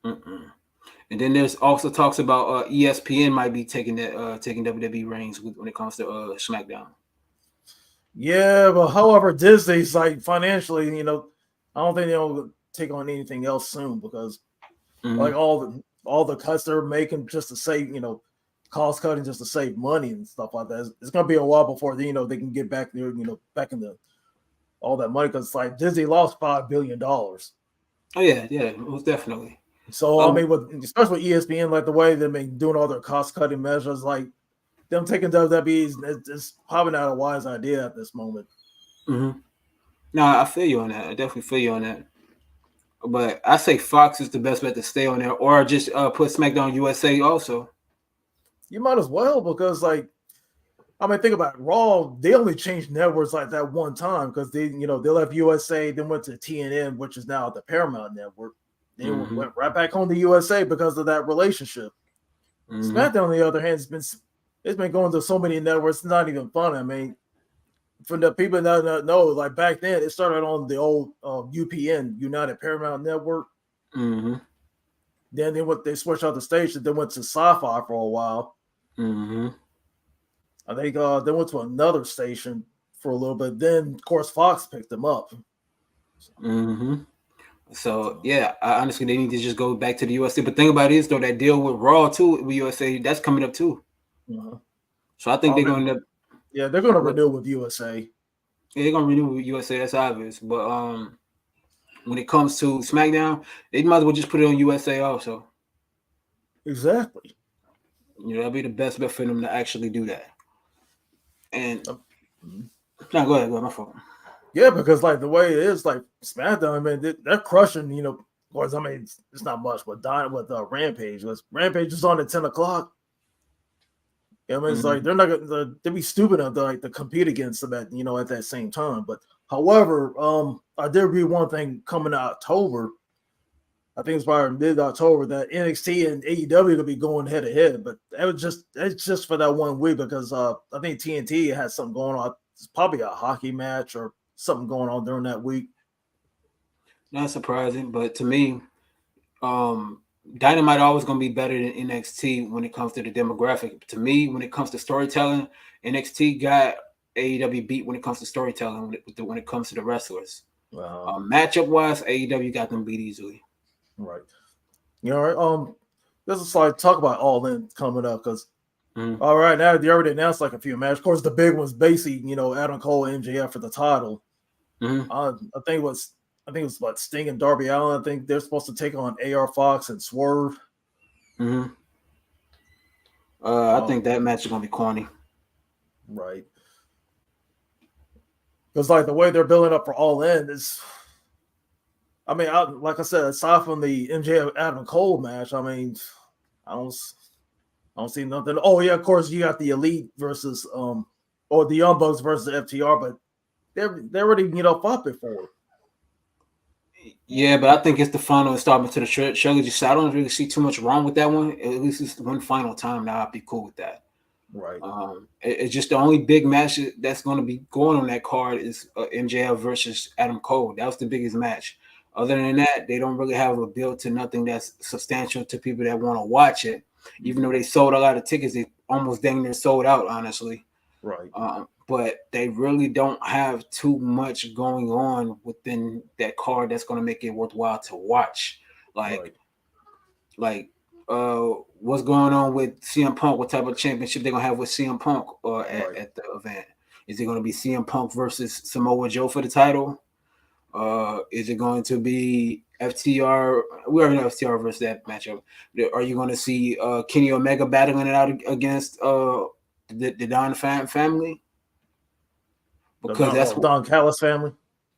Mm-mm. And then there's also talks about ESPN might be taking WWE reigns when it comes to SmackDown. Yeah, but however, Disney's like financially, I don't think they'll take on anything else soon because like all the cuts they're making just to save, cost cutting just to save money and stuff like that. It's gonna be a while before they can get back there, back in the all that money because like Disney lost $5 billion. Oh yeah, most definitely. So I mean, especially ESPN, like the way they've been doing all their cost cutting measures, like them taking WWE, it's probably not a wise idea at this moment. Mm-hmm. No, I feel you on that. I definitely feel you on that. But I say Fox is the best bet to stay on there, or just put SmackDown USA also. You might as well because, like, I mean, think about it. Raw. They only changed networks like that one time because they left USA, then went to TNN, which is now the Paramount Network. They went right back home to USA because of that relationship. SmackDown, on the other hand, it's been going to so many networks. It's not even fun. I mean, for the people that don't know, like back then, it started on the old UPN, United Paramount Network. Mm-hmm. Then they switched out the station. They went to Sci-Fi for a while. Mm-hmm. I think they went to another station for a little bit. Then, of course, Fox picked them up. Mm-hmm. So yeah, honestly, they need to just go back to the USA. But think about it is though, that deal with Raw too with USA, that's coming up too. Uh-huh. So I think they're going to. Yeah, they're going to renew with USA. Yeah, they're going to renew with USA. That's obvious. But when it comes to SmackDown, they might as well just put it on USA also. Exactly. That'll be the best bet for them to actually do that. And no, go ahead, my fault. Yeah, because like the way it is, like SmackDown, I mean, they're crushing. Of course, I mean it's not much, but dying with Rampage. Because Rampage is on at 10:00. I mean, it's like they're not gonna they'd be stupid enough to compete against them at at that same time. But however, I did read one thing coming out October. I think it's probably mid-October that NXT and AEW will be going head to head, but it's just for that 1 week because I think TNT has something going on. It's probably a hockey match or something going on during that week. Not surprising, but to me, Dynamite always going to be better than NXT when it comes to the demographic. To me, when it comes to storytelling, NXT got AEW beat when it comes to storytelling. When it comes to the wrestlers, matchup wise, AEW got them beat easily. Right. Let's just like talk about All In coming up because All right, now they already announced like a few matches. Of course, the big one's basically Adam Cole and MJF for the title. I think it was what Sting and Darby Allin. I think they're supposed to take on AR Fox and Swerve. I think that match is gonna be corny. Right. Because like the way they're building up for All In is, I mean, like I said, aside from the MJF Adam Cole match, I mean, I don't see nothing. Oh yeah, of course you got the Elite versus or the Young Bucks versus FTR, but they already fought before. Yeah, but I think it's the final installment to the trilogy, so I don't really see too much wrong with that one. At least it's one final time. Now I'd be cool with that. Right. It's just the only big match that's going to be going on that card is MJF versus Adam Cole. That was the biggest match. Other than that, they don't really have a build to nothing that's substantial to people that want to watch it. Even though they sold a lot of tickets, they almost dang near sold out, honestly. Right. But they really don't have too much going on within that card that's going to make it worthwhile to watch. What's going on with CM Punk? What type of championship they're going to have with CM Punk at the event? Is it going to be CM Punk versus Samoa Joe for the title? Is it going to be FTR? We already know FTR versus that matchup. Are you going to see Kenny Omega battling it out against the Don family? Because that's Don Callis family.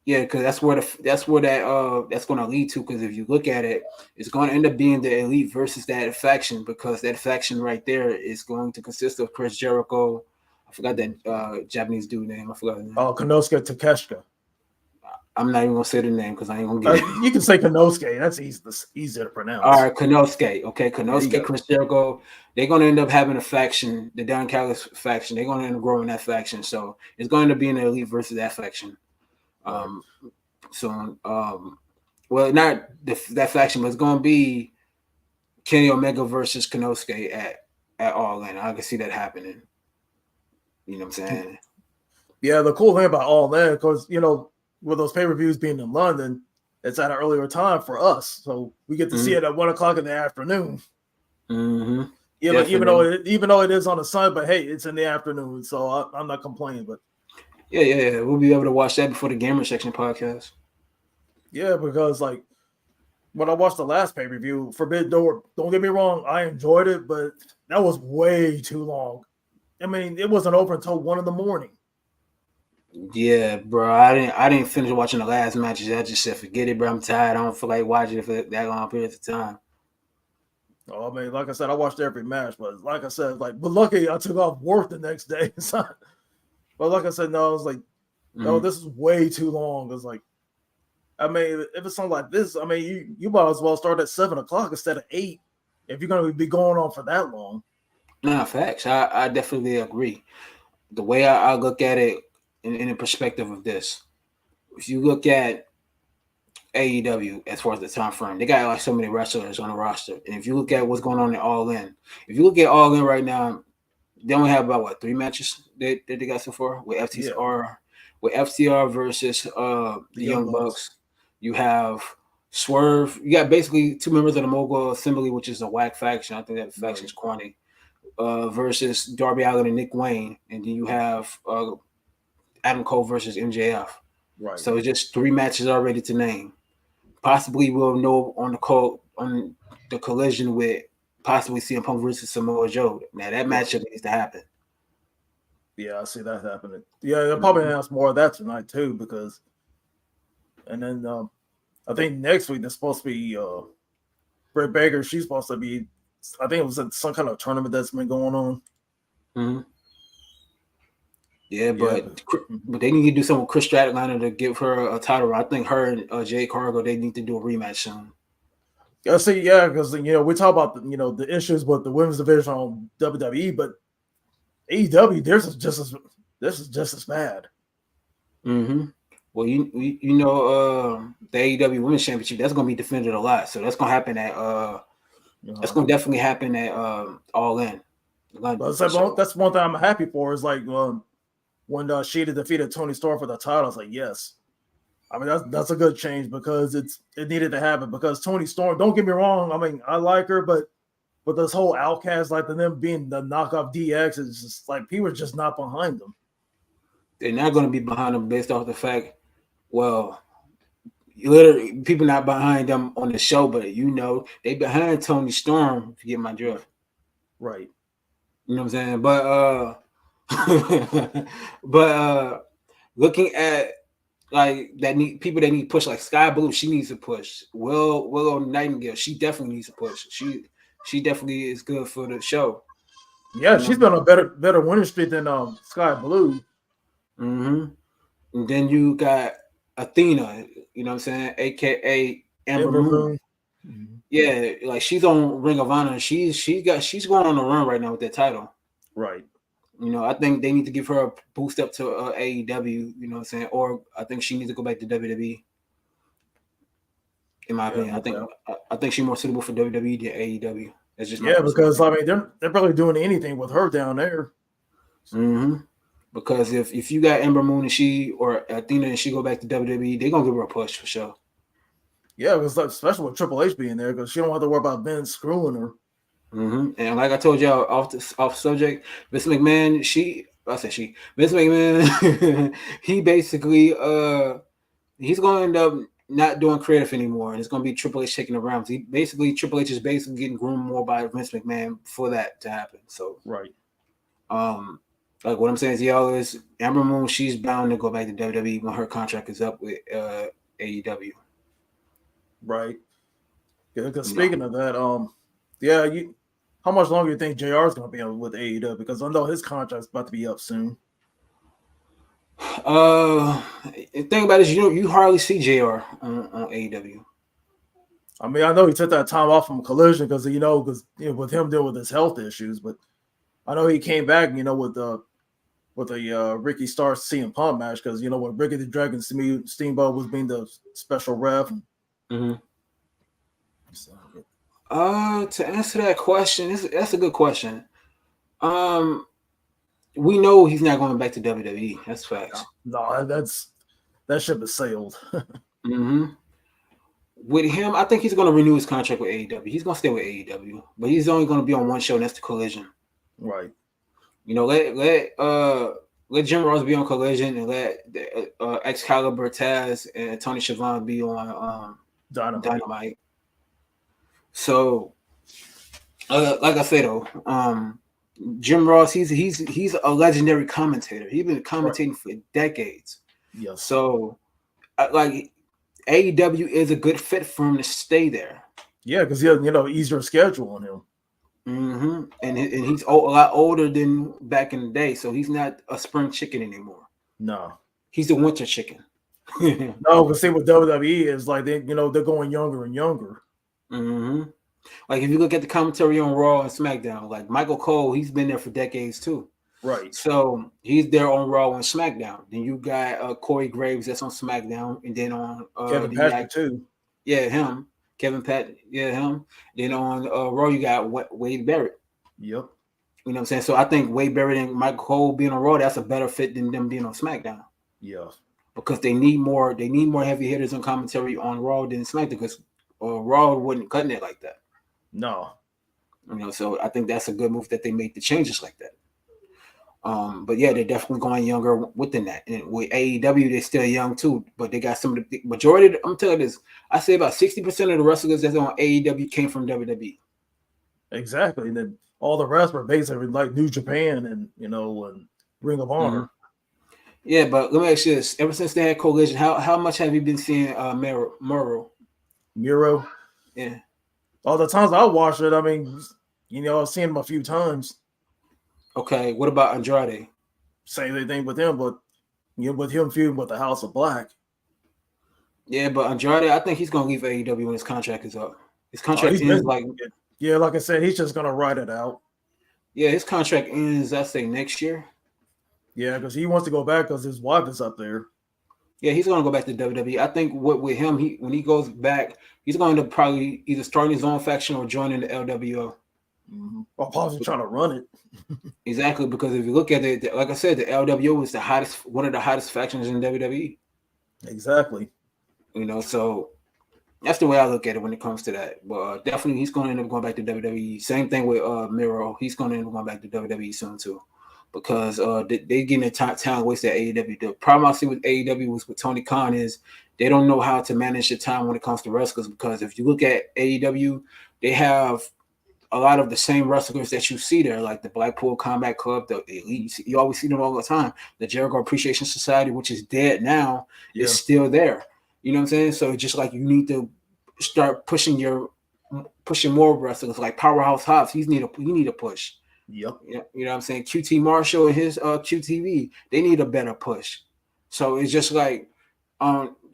Yeah, because that's where that's going to lead to. Because if you look at it, it's going to end up being the Elite versus that faction, because that faction right there is going to consist of Chris Jericho. I forgot that Japanese dude name. I forgot his name. Oh, Konosuke Takeshita. I'm not even gonna say the name because I ain't gonna get it. You can say Konosuke. That's easy to pronounce. All right, Konosuke. Okay, Konosuke, Chris Jericho. They're gonna end up having a faction, the Don Callis faction. They're gonna end up growing that faction. So it's going to be an Elite versus that faction. Well, not that faction, but it's gonna be Kenny Omega versus Konosuke at All In. I can see that happening. You know what I'm saying? Yeah, the cool thing about All In, because with those pay-per-views being in London, it's at an earlier time for us, so we get to see it at 1:00 in the afternoon. Even though it is on a Sunday, but hey, it's in the afternoon, so I'm not complaining. But yeah, we'll be able to watch that before the Gamer Section podcast. Yeah, because like when I watched the last pay-per-view, Forbidden Door, don't get me wrong, I enjoyed it, but that was way too long. I mean, it wasn't over until 1 a.m. Yeah, bro. I didn't finish watching the last matches. I just said, forget it, bro. I'm tired. I don't feel like watching it for that long period of time. Oh, I mean, like I said, I watched every match, but like I said, but lucky I took off work the next day. But like I said, no, I was like, no, this is way too long. It's like, I mean, if it's something like this, I mean, you might as well start at 7:00 instead of 8 if you're going to be going on for that long. Nah, facts. I definitely agree. The way I look at it, in the perspective of this, if you look at AEW as far as the time frame, they got like so many wrestlers on the roster, and if you look at what's going on in All In, if you look at All In right now, they only have about 3 matches that they got so far with FTR versus the Young Bucks. You have Swerve. You got basically 2 members of the Mogul Assembly, which is a whack faction. I think that faction's corny. Versus Darby Allin and Nick Wayne, and then you have Adam Cole versus MJF. Right. So it's just 3 matches already to name. Possibly we'll know on the collision with possibly CM Punk versus Samoa Joe. Now that matchup needs to happen. Yeah, I see that happening. Yeah, they'll probably announce more of that tonight too, because, and then I think next week there's supposed to be Britt Baker. She's supposed to be, I think it was some kind of tournament that's been going on. Mm-hmm. Yeah, but they need to do something with Chris Stratlander to give her a title. I think her and Jay Cargo, they need to do a rematch soon. Yeah, see, yeah, because we talk about the issues with the women's division on WWE, but AEW, this is just as bad. Mm-hmm. Well, the AEW Women's Championship, that's going to be defended a lot, so that's going to happen at that's going to definitely happen at All In. That's one thing I'm happy for is like when Shida defeated Toni Storm for the title. I was like, yes. I mean, that's a good change because it needed to happen because Toni Storm, don't get me wrong, I mean, I like her, but with this whole Outcast, like them being the knockoff DX, it's just like people are just not behind them. They're not going to be behind them based off the fact, well, literally people not behind them on the show, but they behind Tony Storm, if you get my drift. Right. You know what I'm saying? But looking at like people that need push, like Sky Blue, she needs a push. Willow Nightingale, she definitely needs a push. She definitely is good for the show. Yeah, she's been on a better winning streak than Sky Blue. Mm-hmm. And then you got Athena, you know what I'm saying, aka Amber Moon. Mm-hmm. Yeah, like she's on Ring of Honor. She's going on a run right now with that title. Right. I think they need to give her a boost up to AEW. You know what I'm saying, or I think she needs to go back to WWE. In my opinion, I think she's more suitable for WWE than AEW. That's just because I mean they're probably doing anything with her down there. Mm-hmm. Because if you got Ember Moon and she or Athena and she go back to WWE, they're gonna give her a push for sure. Yeah, it was like, especially with Triple H being there because she don't have to worry about Ben screwing her. Mm-hmm. And like I told y'all off subject, Vince McMahon, Vince McMahon, he basically he's going to end up not doing creative anymore, and it's going to be Triple H taking the rounds. Triple H is basically getting groomed more by Vince McMahon for that to happen. So right. Like what I'm saying to y'all is Amber Moon, she's bound to go back to WWE when her contract is up with AEW. Right. Because speaking of that, how much longer do you think JR is going to be on with AEW? Because I know his contract's about to be up soon. The thing about it is you hardly see JR on AEW. I mean, I know he took that time off from Collision because with him dealing with his health issues, but I know he came back, with the Ricky Starks CM Punk match because when Ricky the Dragon Steamboat was being the special ref. Mm-hmm. So, to answer that question, that's a good question. We know he's not going back to WWE. That's facts. No, that ship has sailed. Mm-hmm. With him, I think he's going to renew his contract with AEW. He's going to stay with AEW, but he's only going to be on one show, and that's the Collision. Right. Let Jim Ross be on Collision, and let Excalibur, Taz, and Tony Schiavone be on Dynamite. So, like I said though, Jim Ross, he's a legendary commentator. He's been commentating for decades. Yeah. So, like AEW is a good fit for him to stay there. Yeah, because he has easier schedule on him. Mm-hmm. And he's a lot older than back in the day, so he's not a spring chicken anymore. No, he's a winter chicken. No, because see, with WWE is like they're going younger and younger. Mm-hmm. Like if you look at the commentary on Raw and SmackDown, like Michael Cole, he's been there for decades too. Right. So he's there on Raw and SmackDown. Then you got Corey Graves that's on SmackDown, and then on Kevin Patrick too. Yeah, him. Kevin Pat, yeah, him. Then on Raw, you got Wade Barrett. Yep. You know what I'm saying? So I think Wade Barrett and Michael Cole being on Raw, that's a better fit than them being on SmackDown. Yeah. Because they need more heavy hitters on commentary on Raw than SmackDown, because Raw wouldn't cutting it like that. No. So I think that's a good move that they made the changes like that. But yeah, they're definitely going younger within that. And with AEW, they're still young too, but they got some of the majority. I'm telling you this, I say about 60% of the wrestlers that's on AEW came from WWE. Exactly. And then all the rest were basically like New Japan and and Ring of Honor. Mm-hmm. Yeah, but let me ask you this: ever since they had Collision, how much have you been seeing Muro? Yeah. All the times I watched it, I mean, I've seen him a few times. Okay, what about Andrade? Same thing with him, but with him feuding with the House of Black. Yeah, but Andrade, I think he's gonna leave AEW when his contract is up. His contract ends like I said, he's just gonna ride it out. Yeah, his contract ends, I say, next year. Yeah, because he wants to go back because his wife is up there. Yeah, he's gonna go back to WWE. I think with him, when he goes back, he's going to probably either start his own faction or joining the LWO. Mm-hmm. Or possibly trying to run it. Exactly, because if you look at it, like I said, the LWO is one of the hottest factions in WWE. Exactly. So That's the way I look at it when it comes to that. But definitely, he's going to end up going back to WWE. Same thing with Miro. He's going to end up going back to WWE soon too, because they getting the talent wasted at AEW. The problem I see with AEW was with Tony Khan is they don't know how to manage the time when it comes to wrestlers. Because if you look at AEW, they have a lot of the same wrestlers that you see there, like the Blackpool Combat Club, the Elite. You always see them all the time. The Jericho Appreciation Society, which is dead now, is still there. You know what I'm saying? So just like you need to start pushing more wrestlers, like Powerhouse Hobbs. You need a push. Yep. You know what I'm saying? QT Marshall and his QTV, they need a better push. So it's just like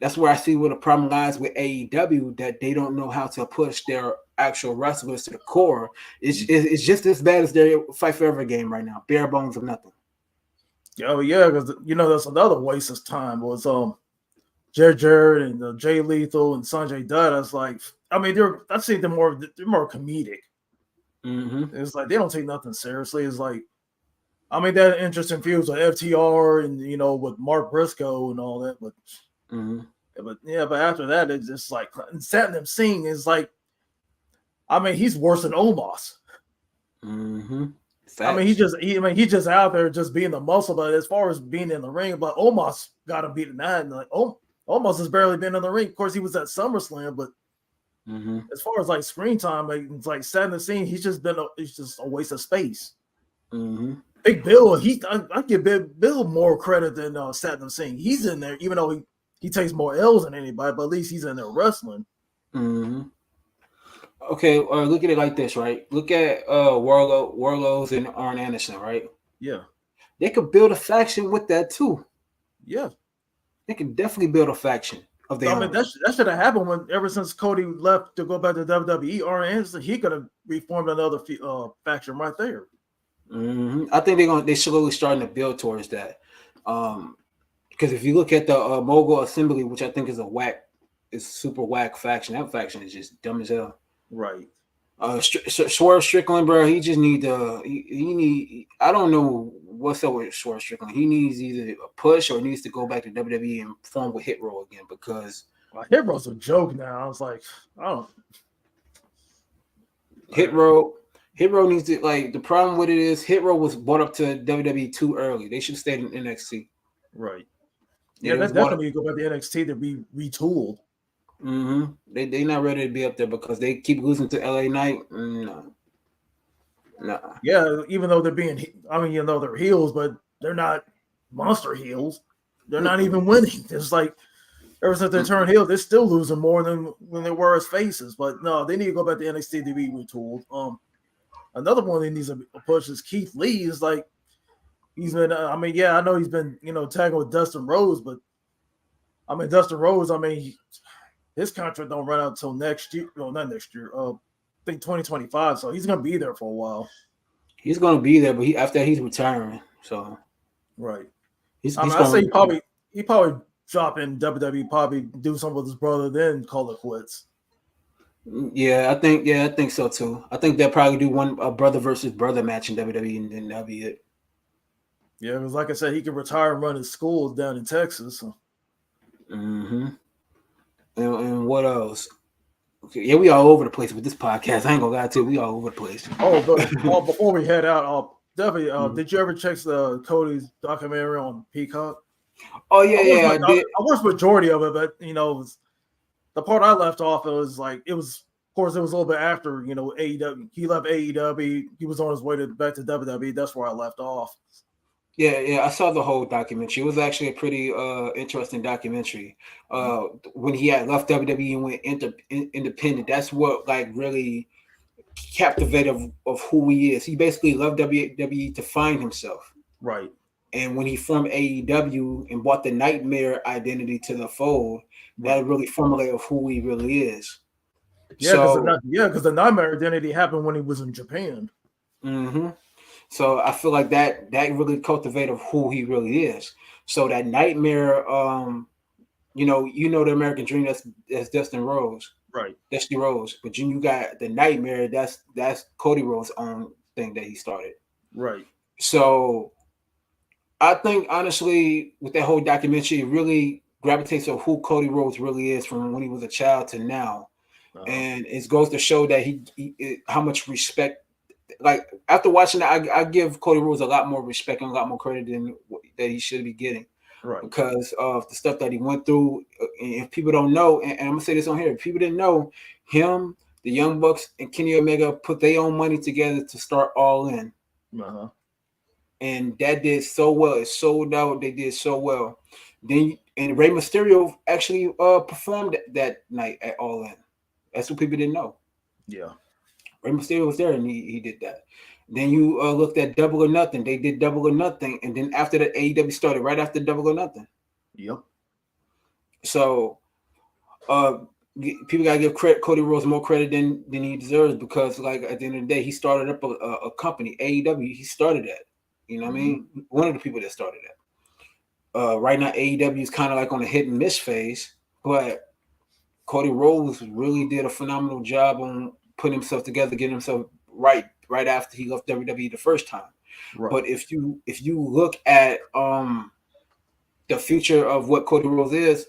that's where I see where the problem lies with AEW, that they don't know how to push their actual wrestlers to the core. It's just as bad as their Fight Forever game right now. Bare bones of nothing. Oh yeah, because that's another waste of time was Jared and Jay Lethal and Sanjay Dutt. I was like, I mean, I think they're more comedic. Mm-hmm. It's like they don't take nothing seriously. It's like, I mean, that interesting feuds with FTR and with Mark Briscoe and all that, but but after that, it's just like Satnam Singh is like, I mean, he's worse than Omos. Mm-hmm. I mean, he's just out there just being the muscle, but as far as being in the ring, but Omos got him beaten that, and like Omos has barely been in the ring. Of course, he was at SummerSlam, but as far as like screen time, like, it's like Satnam Singh, he's just a waste of space. Big Bill, I give Big Bill more credit than Satnam Singh. He's in there, even though he takes more L's than anybody, but at least he's in there wrestling. Okay, look at it like this, right? Look at Warlords and Arn Anderson, right? Yeah. They could build a faction with that too. Yeah. They can definitely build a faction of their own. I mean, that should have happened ever since Cody left to go back to WWE. Arn Anderson, he could have reformed another faction right there. I think they're slowly starting to build towards that. Because if you look at the Mogul Assembly, which I think is super whack faction. That faction is just dumb as hell. Right. Swerve Strickland, bro. He just need I don't know what's up with Swerve Strickland. He needs either a push or needs to go back to WWE and form with Hit Row again, because Hit Row's a joke now. I was like, oh, Hit Row needs to, like, the problem with it is Hit Row was brought up to WWE too early. They should have stayed in NXT. Right. Yeah, that's definitely go back to NXT to be retooled. They not ready to be up there because they keep losing to LA Knight. No. Yeah, even though they're they're heels, but they're not monster heels. They're not even winning. It's like ever since they turned heel, they're still losing more than when they were as faces. But no, they need to go back to NXT to be retooled. Another one that needs a push is Keith Lee. Is like he's been. I know he's been tagging with Dustin Rhodes, but I mean Dustin Rhodes. His contract don't run out until next year. No, not next year. I think 2025. So he's gonna be there for a while. He's gonna be there, but after he's retiring. So right. I say he probably drop in WWE, probably do something with his brother, then call it quits. Yeah, I think so too. I think they'll probably do a brother versus brother match in WWE, and then that'll be it. Yeah, because like I said, he can retire and run his schools down in Texas. So. And what else? Okay, yeah, we all over the place with this podcast. I ain't gonna lie to you, we all over the place. Oh, but before we head out, definitely. Did you ever check the Cody's documentary on Peacock? Oh yeah, I did. I watched majority of it, but the part I left off, it was like it was. Of course, it was a little bit after AEW. He left AEW. He was on his way back to WWE. That's where I left off. Yeah, I saw the whole documentary. It was actually a pretty interesting documentary. When he had left WWE and went independent, that's what like really captivated of who he is. He basically left WWE to find himself. Right. And when he formed AEW and brought the Nightmare identity to the fold, that really formulated who he really is. Yeah, because the Nightmare identity happened when he was in Japan. So I feel like that really cultivated who he really is. So that Nightmare, the American Dream, that's Dustin Rhodes, right? Dusty Rhodes. But you got the Nightmare, that's Cody Rhodes' own thing that he started, right? So I think honestly, with that whole documentary, it really gravitates of who Cody Rhodes really is from when he was a child to now. And it goes to show that he how much respect. Like after watching that, I give Cody Rhodes a lot more respect and a lot more credit than that he should be getting, Right. because of the stuff that he went through. And if people don't know, and I'm gonna say this on here, if people didn't know, him, the Young Bucks, and Kenny Omega put their own money together to start All In, and that did so well. It sold out. They did so well. Then and Rey Mysterio actually performed that night at All In. That's what people didn't know. Yeah. Rey Mysterio was there and he did that. Then you looked at Double or Nothing. They did Double or Nothing. And then after that, AEW started right after Double or Nothing. Yep. So people got to give Cody Rhodes more credit than he deserves, because, like, at the end of the day, he started up a company, AEW. He started that. You know what I mean? One of the people that started that. Right now, AEW is kind of like on a hit and miss phase. But Cody Rhodes really did a phenomenal job on putting himself together, getting himself right after he left WWE the first time. Right. But if you look at the future of what Cody Rhodes is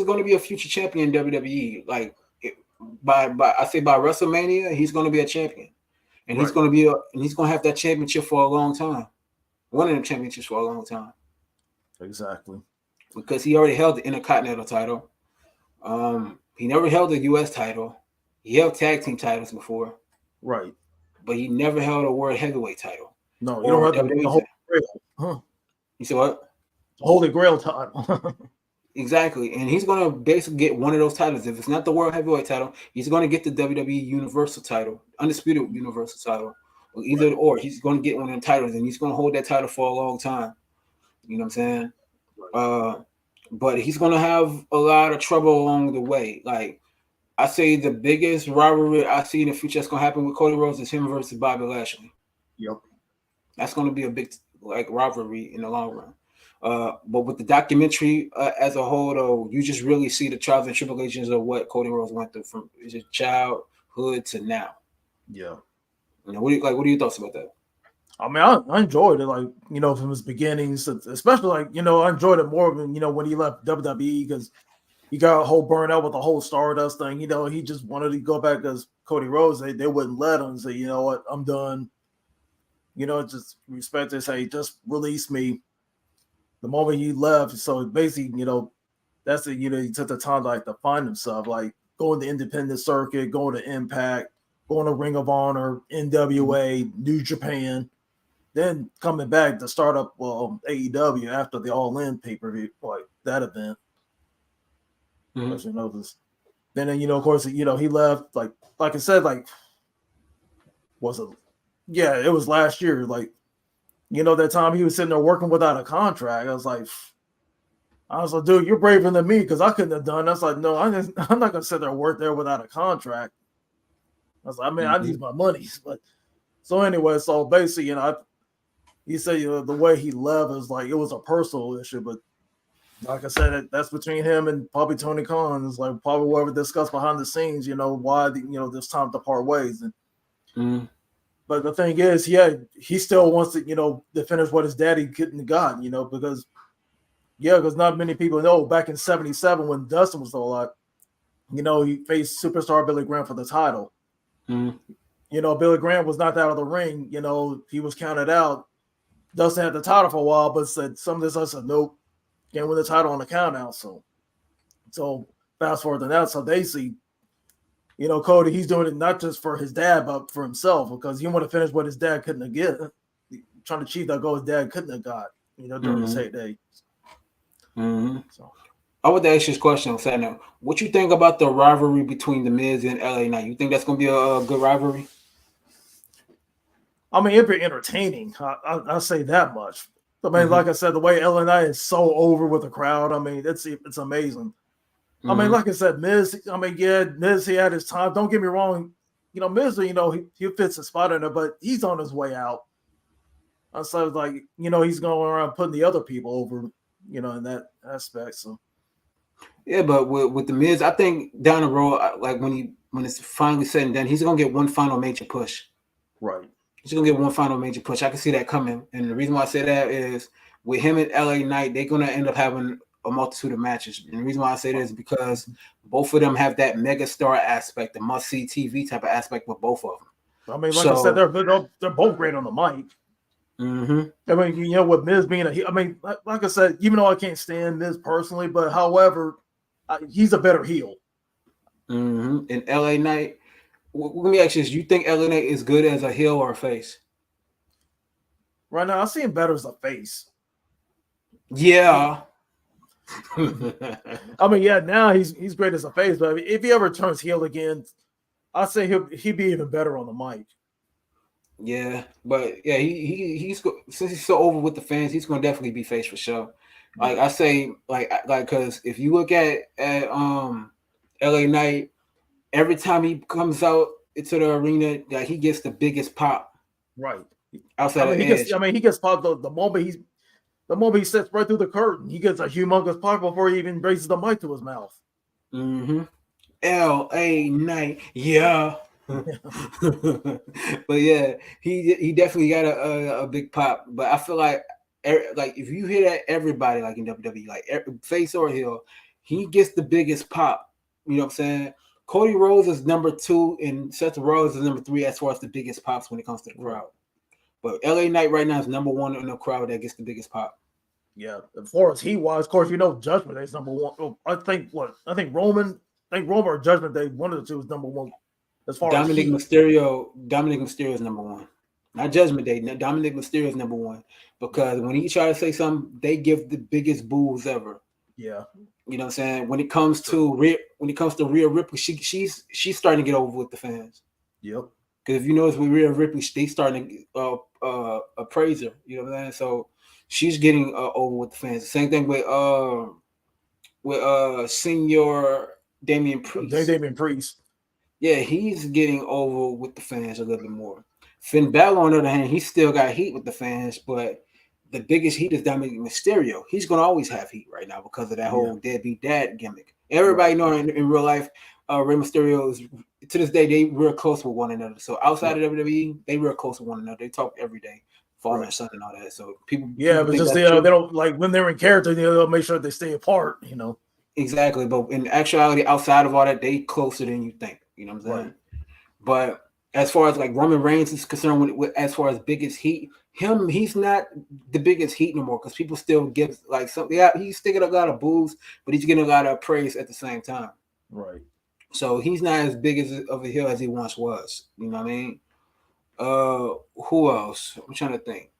going to be a future champion in WWE. Like by WrestleMania, he's going to be a champion, and he's going to have that championship for a long time, one of them championships for a long time. Exactly, because he already held the Intercontinental title. He never held the U.S. title. He held tag team titles before, right? But he never held a World Heavyweight title. No, you don't have the Holy Grail. Huh? You said what? The Holy Grail title. Exactly, and he's going to basically get one of those titles. If it's not the World Heavyweight title, he's going to get the WWE Universal title, Undisputed Universal title, or either or. He's going to get one of the titles, and he's going to hold that title for a long time. You know what I'm saying? Right. But he's going to have a lot of trouble along the way. Like, I say the biggest rivalry I see in the future that's going to happen with Cody Rhodes is him versus Bobby Lashley. Yep. That's going to be a big rivalry in the long run. But with the documentary as a whole, though, you just really see the trials and tribulations of what Cody Rhodes went through from his childhood to now. Yeah. You know, what are your thoughts about that? I mean, I enjoyed it, like, you know, from his beginnings, especially, like, you know, I enjoyed it more than, you know, when he left WWE, because he got a whole burnout with the whole Stardust thing. You know, he just wanted to go back as Cody Rhodes. They wouldn't let him say, you know what, I'm done. You know, just respect to say, just release me. The moment he left, so basically, you know, that's it. You know, he took the time to, like, to find himself, like going to independent circuit, going to Impact, going to Ring of Honor, NWA, New Japan. Then coming back to start up AEW after the All In pay-per-view, like that event. You know, then you know, of course, you know, he left like I said, like was it? Yeah, it was last year. Like, you know, that time he was sitting there working without a contract. I was like, dude, you're braver than me, because I couldn't have done. I was like, no, I'm not gonna sit there and work there without a contract. I was like, I mean, I need my money, but so anyway, so basically, you know, he said, you know, the way he left is like it was a personal issue, but like I said, that's between him and probably Tony Khan. It's like probably whatever discussed behind the scenes, you know, why this time to part ways. And but the thing is, he still wants to, you know, to finish what his daddy couldn't have gotten, you know, because not many people know back in '77 when Dustin was still alive, you know, he faced superstar Billy Graham for the title. You know, Billy Graham was knocked out of the ring. You know, he was counted out. Dustin had the title for a while, but said some of this. I said, nope, can't win the title on the count out. So fast forward to that. So they see, you know, Cody, he's doing it not just for his dad, but for himself, because he want to finish what his dad couldn't have get. Trying to achieve that goal his dad couldn't have got, you know, during his heyday. So I would ask you this question on Saturday. What you think about the rivalry between The Miz and LA Knight? You think that's going to be a good rivalry? I mean, it'd be entertaining. I'll say that much. I mean, like I said, the way LA Knight is so over with the crowd, I mean, it's amazing. I mean, like I said, Miz, I mean, Miz, he had his time. Don't get me wrong. You know, Miz, you know, he fits a spot in there, but he's on his way out. So, like, you know, he's going around putting the other people over, you know, in that aspect. So, yeah, but with the Miz, I think down the road, like when it's finally said and done, he's gonna get one final major push. Right. He's gonna get one final major push. I can see that coming, and the reason why I say that is with him and LA Knight, they're gonna end up having a multitude of matches. And the reason why I say this is because both of them have that mega star aspect, the must see TV type of aspect with both of them. I mean, like I said, they're both great on the mic. Mm-hmm. I mean, with Miz being like I said, even though I can't stand Miz personally, but however, he's a better heel. Mm-hmm. And LA Knight, let me ask you this: you think LA Knight is good as a heel or a face? Right now, I see him better as a face. Yeah. I mean, yeah, now he's great as a face, but if he ever turns heel again, I'd say he'd be even better on the mic. Yeah, but yeah, he's since he's so over with the fans, he's gonna definitely be face for sure. Like I say, like because if you look at LA Knight, every time he comes out into the arena, like he gets the biggest pop. Right. Outside of Edge. He gets popped the moment he steps right through the curtain. He gets a humongous pop before he even raises the mic to his mouth. Mm-hmm. LA Knight, yeah. But yeah, he definitely got a big pop. But I feel like if you hear that, everybody like in WWE, like face or heel, he gets the biggest pop. You know what I'm saying? Cody Rhodes is number 2 and Seth Rollins is number 3 as far as the biggest pops when it comes to the crowd. But LA Knight right now is number 1 in the crowd that gets the biggest pop. Yeah, as far as he was, of course, Judgment Day is number 1. Oh, I think Roman or Judgment Day, one of the two is number 1. As far Dominic as Mysterio is number 1. Not Judgment Day. Dominic Mysterio is number 1 because when he try to say something, they give the biggest boos ever. Yeah, you know what I'm saying. When it comes to Rhea Ripley, she's starting to get over with the fans. Yep. Because if you notice with Rhea Ripley, they starting to praise her. You know what I'm saying. So she's getting over with the fans. Same thing with Senior Damian Priest. Yeah, he's getting over with the fans a little bit more. Finn Balor, on the other hand, he still got heat with the fans, but the biggest heat is Dominic Mysterio. He's going to always have heat right now because of that whole deadbeat dad gimmick. Everybody know in real life, Rey Mysterio is, to this day, they real close with one another. So outside of WWE, they real close with one another. They talk every day, father and son and all that. So people but just they don't like when they're in character, they'll make sure they stay apart. Exactly, but in actuality, outside of all that, they closer than you think. You know what I'm saying? Right. But as far as like Roman Reigns is concerned, with as far as biggest heat, he's not the biggest heat no more because people still give like something. Yeah, he's still getting a lot of boos, but he's getting a lot of praise at the same time. Right. So he's not as big of a heel as he once was. You know what I mean? Who else? I'm trying to think.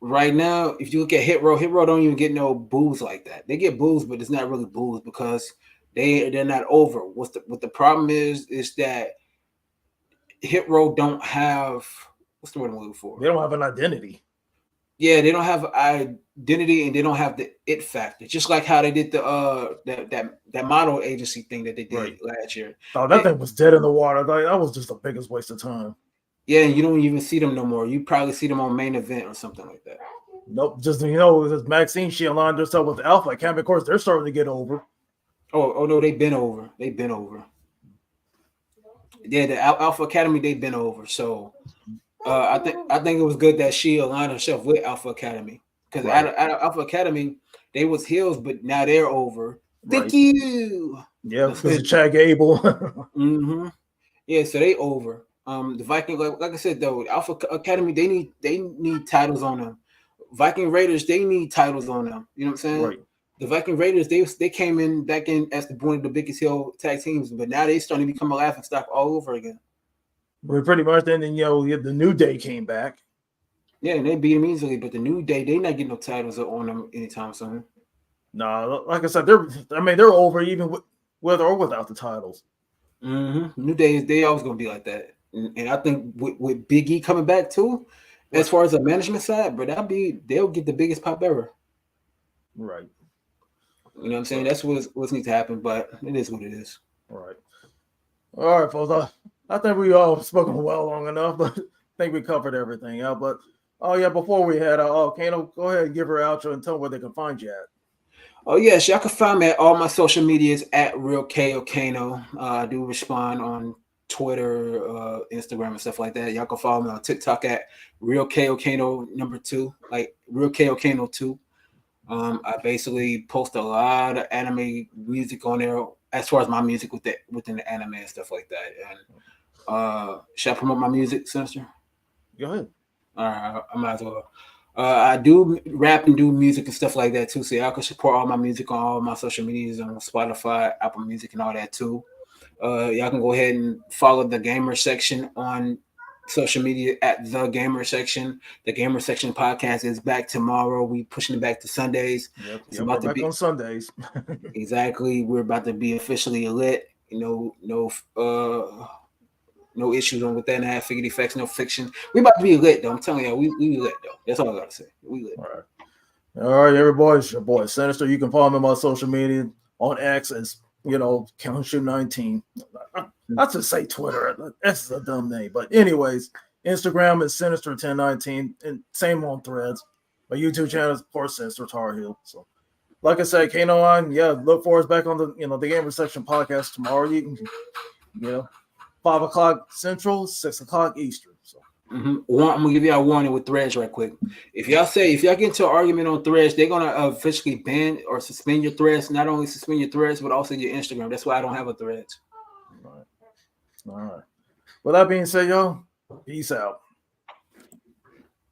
Right now, if you look at Hit Row don't even get no boos like that. They get boos, but it's not really boos because they're not over. What the problem is that Hit Row don't have, what's the word I'm looking for? They don't have an identity. Yeah, they don't have identity and they don't have the it factor. Just like how they did the that model agency thing that they did last year. Oh, that thing was dead in the water. That was just the biggest waste of time. Yeah, and you don't even see them no more. You probably see them on Main Event or something like that. Nope, just Maxine, she aligned herself with Alpha Academy. Of course, they're starting to get over. Oh no, they've been over. Yeah, the Alpha Academy, they've been over. So I think it was good that she aligned herself with Alpha Academy because out of Alpha Academy, they was heels, but now they're over. Thank you. Yeah, because of Chad Gable. Mm-hmm. Yeah, so they over. The Viking, like I said though, Alpha Academy, they need titles on them. Viking Raiders, they need titles on them. You know what I'm saying? Right. The Viking Raiders, they came back in as one of the biggest heel tag teams, but now they starting to become a laughing stock all over again. But pretty much then the New Day came back. Yeah, and they beat them easily, but the New Day, they not getting no titles on them anytime soon. No, like I said, they're over even with or without the titles. Mm-hmm. New Day, they always gonna be like that. And I think with Big E coming back too, as far as the management side, but they'll get the biggest pop ever. Right. You know what I'm saying? That's what needs to happen, but it is what it is. Right. All right, folks. I think we all spoken well long enough, but I think we covered everything out. But before we head out, Kano, go ahead and give her outro and tell them where they can find you at. Oh yes, y'all can find me at all my social medias at Real KO Kano. I do respond on Twitter, Instagram, and stuff like that. Y'all can follow me on TikTok at Real KO Kano #2, like Real KO Kano 2. I basically post a lot of anime music on there as far as my music within the anime and stuff like that. And should I promote my music, Sinister? Go ahead. All right, I might as well. I do rap and do music and stuff like that too. So y'all can support all my music on all my social medias on Spotify, Apple Music, and all that too. Y'all can go ahead and follow the gamer section on social media at the gamer section. The gamer section podcast is back tomorrow. We pushing it back to Sundays. Yep. It's Yep. about We're to back be on Sundays. exactly. We're about to be officially lit. No issues on with that and a half figure effects, no fiction. We about to be lit though. I'm telling you, we lit though. That's all I gotta say. We lit. All right, everybody. It's your boy Sinister. You can follow me on my social media on X as Count19. I just say Twitter. That's a dumb name, but anyways, Instagram is Sinister1019, and same on Threads. My YouTube channel is of course Sinister Tar Heel. So, like I said, Kano on, look for us back on the Gamer Section podcast tomorrow. You can, 5 o'clock Central, 6 o'clock Eastern. So. I'm gonna give y'all a warning with Threads right quick. If y'all get into an argument on Threads, they're gonna officially ban or suspend your Threads. Not only suspend your Threads, but also your Instagram. That's why I don't have a Threads. All right. With that being said, y'all, peace out.